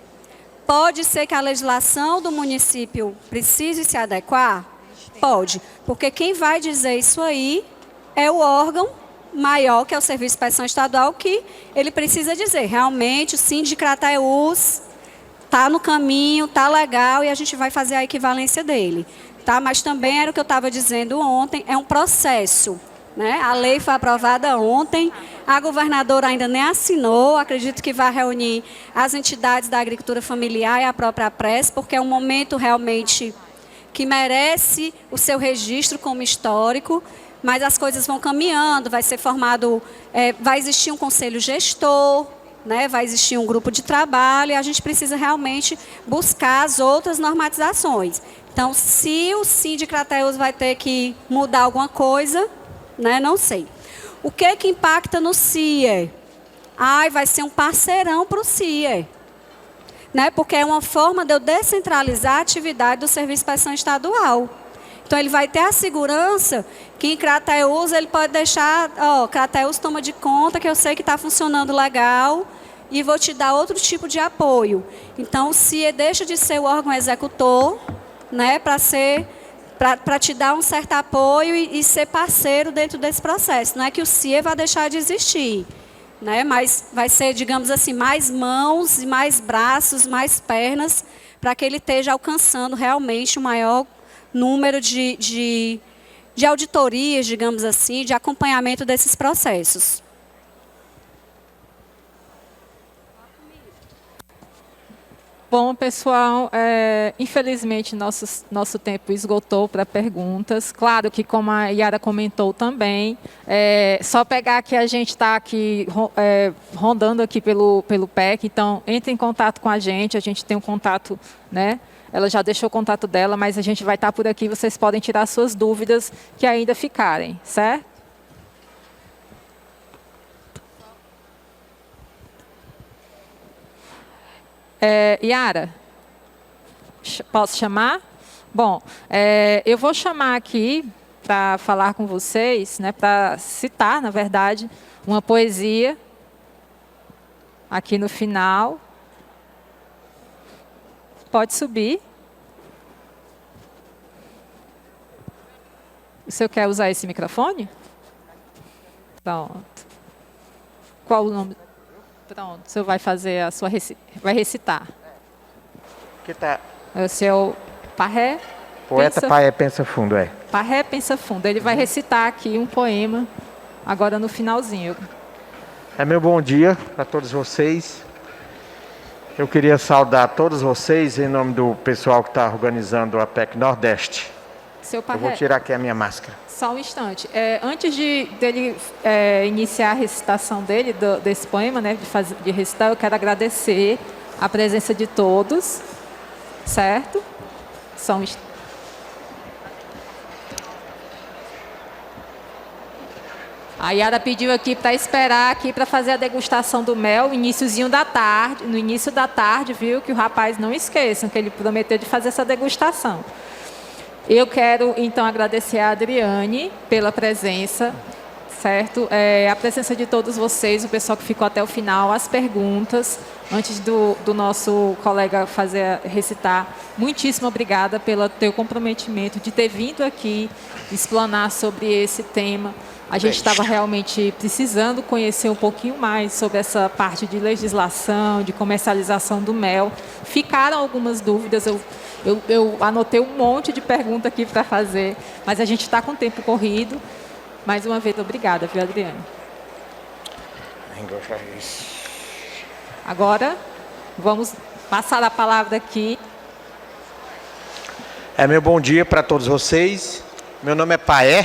Pode ser que a legislação do município precise se adequar? Pode, porque quem vai dizer isso aí é o órgão maior, que é o Serviço de Inspeção Estadual, que ele precisa dizer, realmente o Sindicrateus está no caminho, está legal e a gente vai fazer a equivalência dele. Tá? Mas também era o que eu estava dizendo ontem, é um processo. Né? A lei foi aprovada ontem, a governadora ainda nem assinou, acredito que vai reunir as entidades da agricultura familiar e a própria presse, porque é um momento realmente que merece o seu registro como histórico, mas as coisas vão caminhando, vai ser formado, vai existir um conselho gestor, né? Vai existir um grupo de trabalho e a gente precisa realmente buscar as outras normatizações. Então, se o Sindicrateus vai ter que mudar alguma coisa, né? Não sei. O que impacta no CIE? Vai ser um parceirão para o CIE. Né? Porque é uma forma de eu descentralizar a atividade do Serviço de Inspeção Estadual. Então, ele vai ter a segurança que em Crateús ele pode deixar, Crateús toma de conta que eu sei que está funcionando legal e vou te dar outro tipo de apoio. Então, o CIE deixa de ser o órgão executor, né, para te dar um certo apoio e ser parceiro dentro desse processo. Não é que o CIE vai deixar de existir, né? Mas vai ser, digamos assim, mais mãos, mais braços, mais pernas, para que ele esteja alcançando realmente o maior número de auditorias, digamos assim, de acompanhamento desses processos. Bom, pessoal, infelizmente nosso tempo esgotou para perguntas. Claro que, como a Yara comentou também, só pegar que a gente está aqui rondando aqui pelo PEC, então entre em contato com a gente tem um contato, né? Ela já deixou o contato dela, mas a gente vai estar por aqui, vocês podem tirar suas dúvidas que ainda ficarem, certo? Yara, posso chamar? Bom, eu vou chamar aqui para falar com vocês, né, para citar, na verdade, uma poesia aqui no final. Pode subir. O senhor quer usar esse microfone? Pronto. Qual o nome? Pronto, o senhor vai fazer a sua vai recitar. Que tá? É o seu Parré. Poeta Parré Pensa Fundo, Parré Pensa Fundo. Ele vai recitar aqui um poema, agora no finalzinho. Meu bom dia para todos vocês. Eu queria saudar todos vocês em nome do pessoal que está organizando a PEC Nordeste. Seu Parré, eu vou tirar aqui a minha máscara. Só um instante. Antes dele iniciar a recitação dele, desse poema, né, de recitar, eu quero agradecer a presença de todos, certo? Só um instante. A Yara pediu aqui para esperar aqui para fazer a degustação do mel, no início da tarde, viu? Que o rapaz não esqueça, que ele prometeu de fazer essa degustação. Eu quero, então, agradecer a Adriane pela presença, certo? A presença de todos vocês, o pessoal que ficou até o final, as perguntas, antes do nosso colega recitar. Muitíssimo obrigada pelo teu comprometimento de ter vindo aqui explanar sobre esse tema. A gente estava realmente precisando conhecer um pouquinho mais sobre essa parte de legislação, de comercialização do mel. Ficaram algumas dúvidas, eu anotei um monte de perguntas aqui para fazer, mas a gente está com o tempo corrido. Mais uma vez, obrigada, viu, Adriane? Agora, vamos passar a palavra aqui. Meu bom dia para todos vocês. Meu nome é Paé,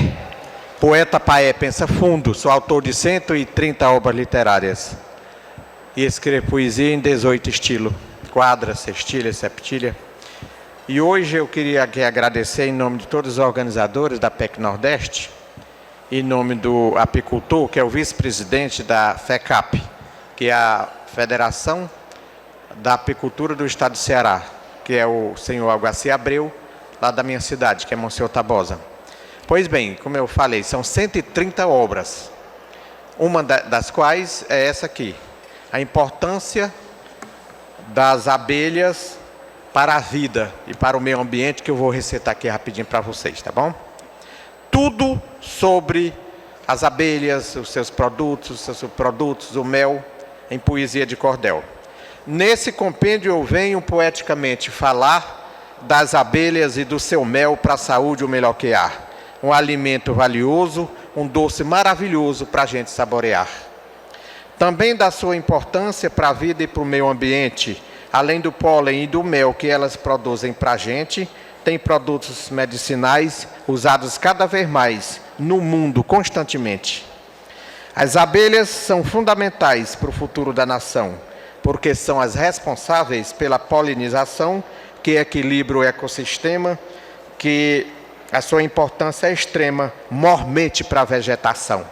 poeta Paé Pensa Fundo. Sou autor de 130 obras literárias e escrevo poesia em 18 estilos, quadra, sextilha, septilha. E hoje eu queria aqui agradecer em nome de todos os organizadores da PEC Nordeste, em nome do apicultor, que é o vice-presidente da FECAP, que é a Federação da Apicultura do Estado do Ceará, que é o senhor Algaci Abreu, lá da minha cidade, que é Monsenhor Tabosa. Pois bem, como eu falei, são 130 obras, uma das quais é essa aqui, a importância das abelhas para a vida e para o meio ambiente, que eu vou recitar aqui rapidinho para vocês, tá bom? Tudo sobre as abelhas, os seus produtos, o mel, em poesia de cordel. Nesse compêndio eu venho poeticamente falar das abelhas e do seu mel para a saúde, o melhor que há. Um alimento valioso, um doce maravilhoso para a gente saborear. Também da sua importância para a vida e para o meio ambiente, além do pólen e do mel que elas produzem para a gente, tem produtos medicinais usados cada vez mais no mundo, constantemente. As abelhas são fundamentais para o futuro da nação, porque são as responsáveis pela polinização, que equilibra o ecossistema, que a sua importância é extrema, mormente para a vegetação.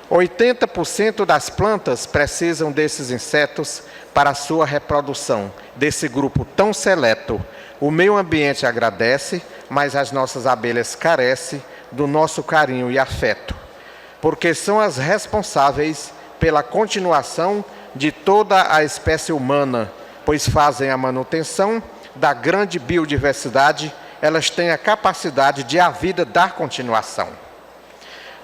80% das plantas precisam desses insetos para a sua reprodução, desse grupo tão seleto. O meio ambiente agradece, mas as nossas abelhas carecem do nosso carinho e afeto, porque são as responsáveis pela continuação de toda a espécie humana, pois fazem a manutenção da grande biodiversidade, elas têm a capacidade de a vida dar continuação.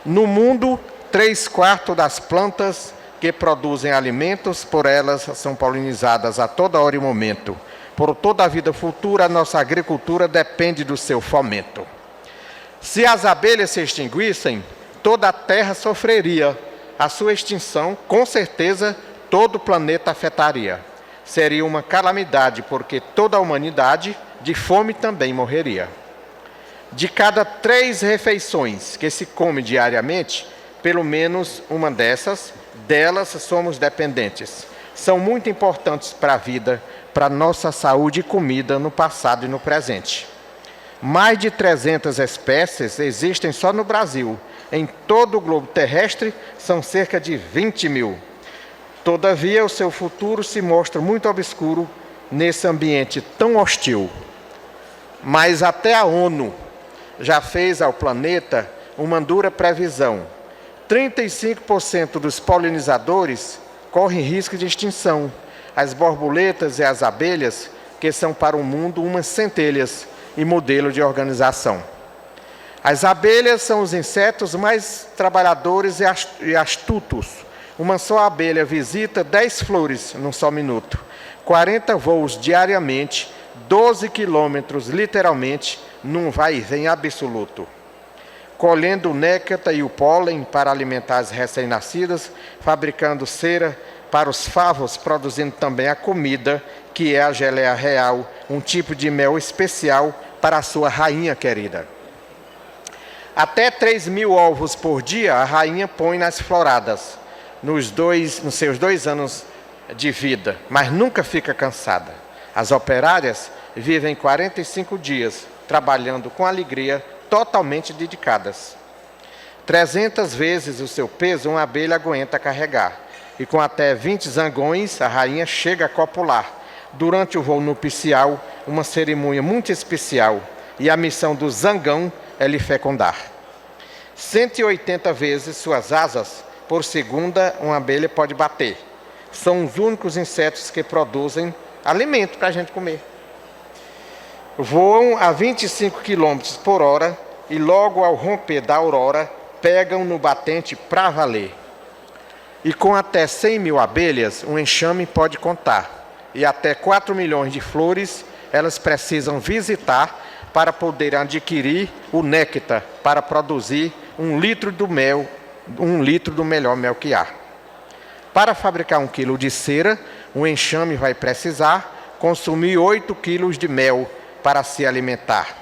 No mundo, 3/4 das plantas que produzem alimentos, por elas são polinizadas a toda hora e momento. Por toda a vida futura, a nossa agricultura depende do seu fomento. Se as abelhas se extinguissem, toda a Terra sofreria. A sua extinção, com certeza, todo o planeta afetaria. Seria uma calamidade, porque toda a humanidade de fome também morreria. De cada 3 refeições que se come diariamente, pelo menos uma delas somos dependentes. São muito importantes para a vida, para a nossa saúde e comida no passado e no presente. Mais de 300 espécies existem só no Brasil. Em todo o globo terrestre, são cerca de 20 mil. Todavia, o seu futuro se mostra muito obscuro nesse ambiente tão hostil. Mas até a ONU já fez ao planeta uma dura previsão. 35% dos polinizadores correm risco de extinção. As borboletas e as abelhas, que são para o mundo umas centelhas e modelo de organização. As abelhas são os insetos mais trabalhadores e astutos. Uma só abelha visita 10 flores num só minuto. 40 voos diariamente, 12 quilômetros literalmente, num vai e vem absoluto. Colhendo o néctar e o pólen para alimentar as recém-nascidas, fabricando cera para os favos, produzindo também a comida, que é a geleia real, um tipo de mel especial para a sua rainha querida. Até 3.000 ovos por dia a rainha põe nas floradas, nos seus 2 anos de vida, mas nunca fica cansada. As operárias vivem 45 dias, trabalhando com alegria, totalmente dedicadas. 300 vezes o seu peso uma abelha aguenta carregar, e com até 20 zangões a rainha chega a copular. Durante o voo nupcial, uma cerimônia muito especial, e a missão do zangão é lhe fecundar. 180 vezes suas asas por segunda uma abelha pode bater. São os únicos insetos que produzem alimento para a gente comer. Voam a 25 km por hora e logo ao romper da aurora pegam no batente para valer. E com até 100.000 abelhas, um enxame pode contar. E até 4 milhões de flores elas precisam visitar para poder adquirir o néctar para produzir 1 litro do mel, 1 litro do melhor mel que há. Para fabricar 1 quilo de cera, um enxame vai precisar consumir 8 quilos de mel para se alimentar.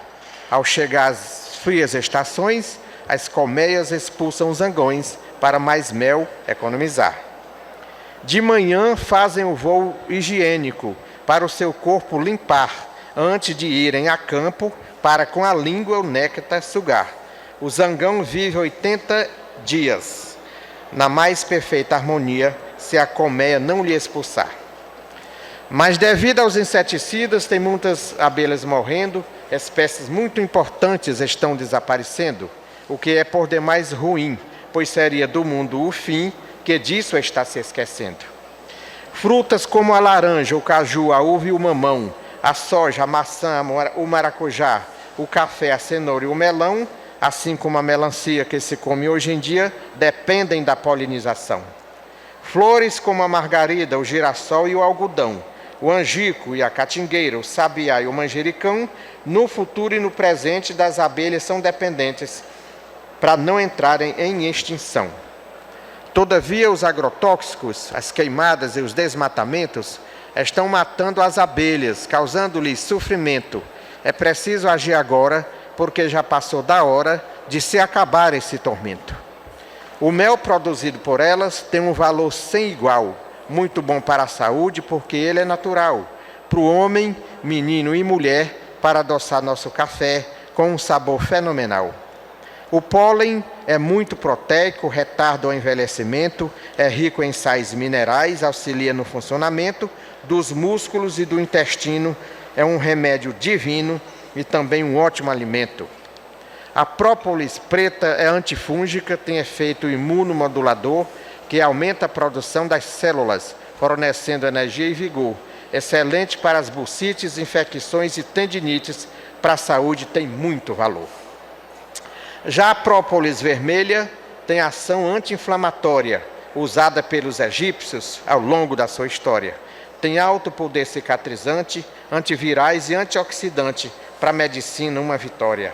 Ao chegar às frias estações, as colmeias expulsam os zangões para mais mel economizar. De manhã fazem o voo higiênico para o seu corpo limpar, antes de irem a campo para com a língua o néctar sugar. O zangão vive 80 dias, na mais perfeita harmonia, se a colmeia não lhe expulsar. Mas devido aos inseticidas, tem muitas abelhas morrendo, espécies muito importantes estão desaparecendo, o que é por demais ruim, pois seria do mundo o fim, que disso está se esquecendo. Frutas como a laranja, o caju, a uva e o mamão, a soja, a maçã, o maracujá, o café, a cenoura e o melão, assim como a melancia que se come hoje em dia, dependem da polinização. Flores como a margarida, o girassol e o algodão, o angico e a catingueira, o sabiá e o manjericão, no futuro e no presente das abelhas são dependentes para não entrarem em extinção. Todavia, os agrotóxicos, as queimadas e os desmatamentos estão matando as abelhas, causando-lhes sofrimento. É preciso agir agora, porque já passou da hora de se acabar esse tormento. O mel produzido por elas tem um valor sem igual, muito bom para a saúde, porque ele é natural. Para o homem, menino e mulher, para adoçar nosso café com um sabor fenomenal. O pólen é muito proteico, retarda o envelhecimento, é rico em sais minerais, auxilia no funcionamento dos músculos e do intestino, é um remédio divino e também um ótimo alimento. A própolis preta é antifúngica, tem efeito imunomodulador, que aumenta a produção das células, fornecendo energia e vigor. Excelente para as bursites, infecções e tendinites, para a saúde tem muito valor. Já a própolis vermelha tem ação anti-inflamatória, usada pelos egípcios ao longo da sua história. Tem alto poder cicatrizante, antivirais e antioxidante, para a medicina uma vitória.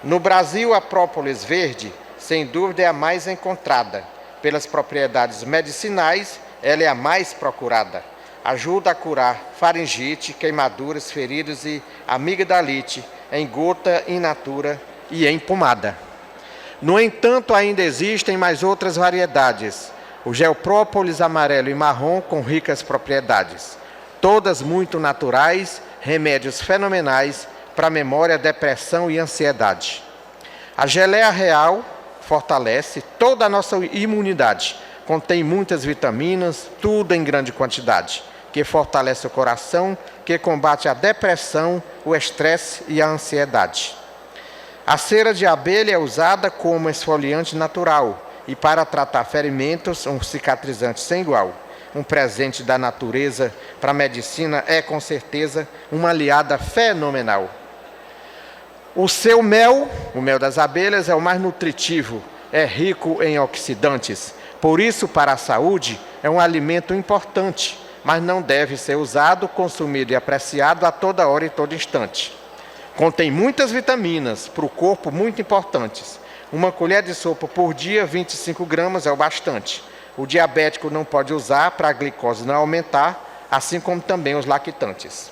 No Brasil, a própolis verde, sem dúvida, é a mais encontrada. Pelas propriedades medicinais, ela é a mais procurada. Ajuda a curar faringite, queimaduras, feridas e amigdalite, em gota, in natura e em pomada. No entanto, ainda existem mais outras variedades. O geoprópolis amarelo e marrom com ricas propriedades. Todas muito naturais, remédios fenomenais para memória, depressão e ansiedade. A geleia real fortalece toda a nossa imunidade. Contém muitas vitaminas, tudo em grande quantidade, que fortalece o coração, que combate a depressão, o estresse e a ansiedade. A cera de abelha é usada como esfoliante natural e para tratar ferimentos, um cicatrizante sem igual. Um presente da natureza para a medicina é, com certeza, uma aliada fenomenal. O seu mel, o mel das abelhas, é o mais nutritivo, é rico em oxidantes. Por isso, para a saúde, é um alimento importante, mas não deve ser usado, consumido e apreciado a toda hora e todo instante. Contém muitas vitaminas, para o corpo muito importantes. Uma colher de sopa por dia, 25 gramas, é o bastante. O diabético não pode usar para a glicose não aumentar, assim como também os lactantes.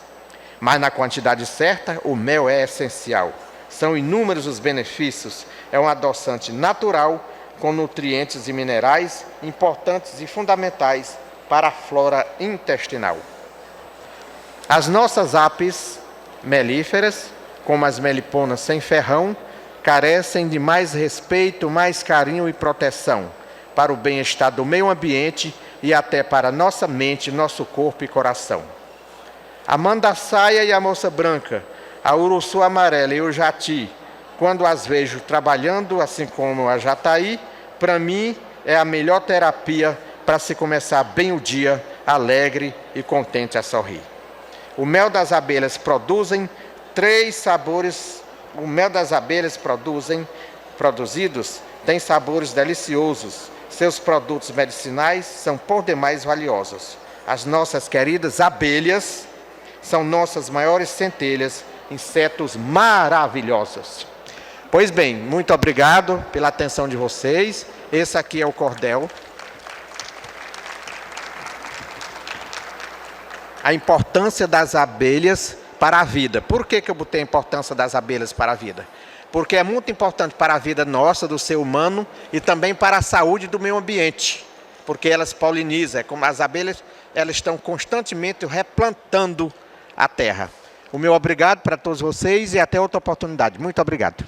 Mas na quantidade certa, o mel é essencial. São inúmeros os benefícios. É um adoçante natural, com nutrientes e minerais importantes e fundamentais para a flora intestinal. As nossas apes melíferas, como as meliponas sem ferrão, carecem de mais respeito, mais carinho e proteção para o bem-estar do meio ambiente e até para nossa mente, nosso corpo e coração. A mandaçaia e a moça branca, a uruçu amarela e o jati, quando as vejo trabalhando, assim como a jataí, para mim é a melhor terapia para se começar bem o dia, alegre e contente a sorrir. O mel das abelhas produzem 3 sabores. O mel das abelhas produzidos tem sabores deliciosos. Seus produtos medicinais são por demais valiosos. As nossas queridas abelhas são nossas maiores centelhas, insetos maravilhosos. Pois bem, muito obrigado pela atenção de vocês. Esse aqui é o cordel. A importância das abelhas para a vida. Por que eu botei a importância das abelhas para a vida? Porque é muito importante para a vida nossa, do ser humano, e também para a saúde do meio ambiente. Porque elas polinizam, como as abelhas, elas estão constantemente replantando a terra. O meu obrigado para todos vocês e até outra oportunidade. Muito obrigado.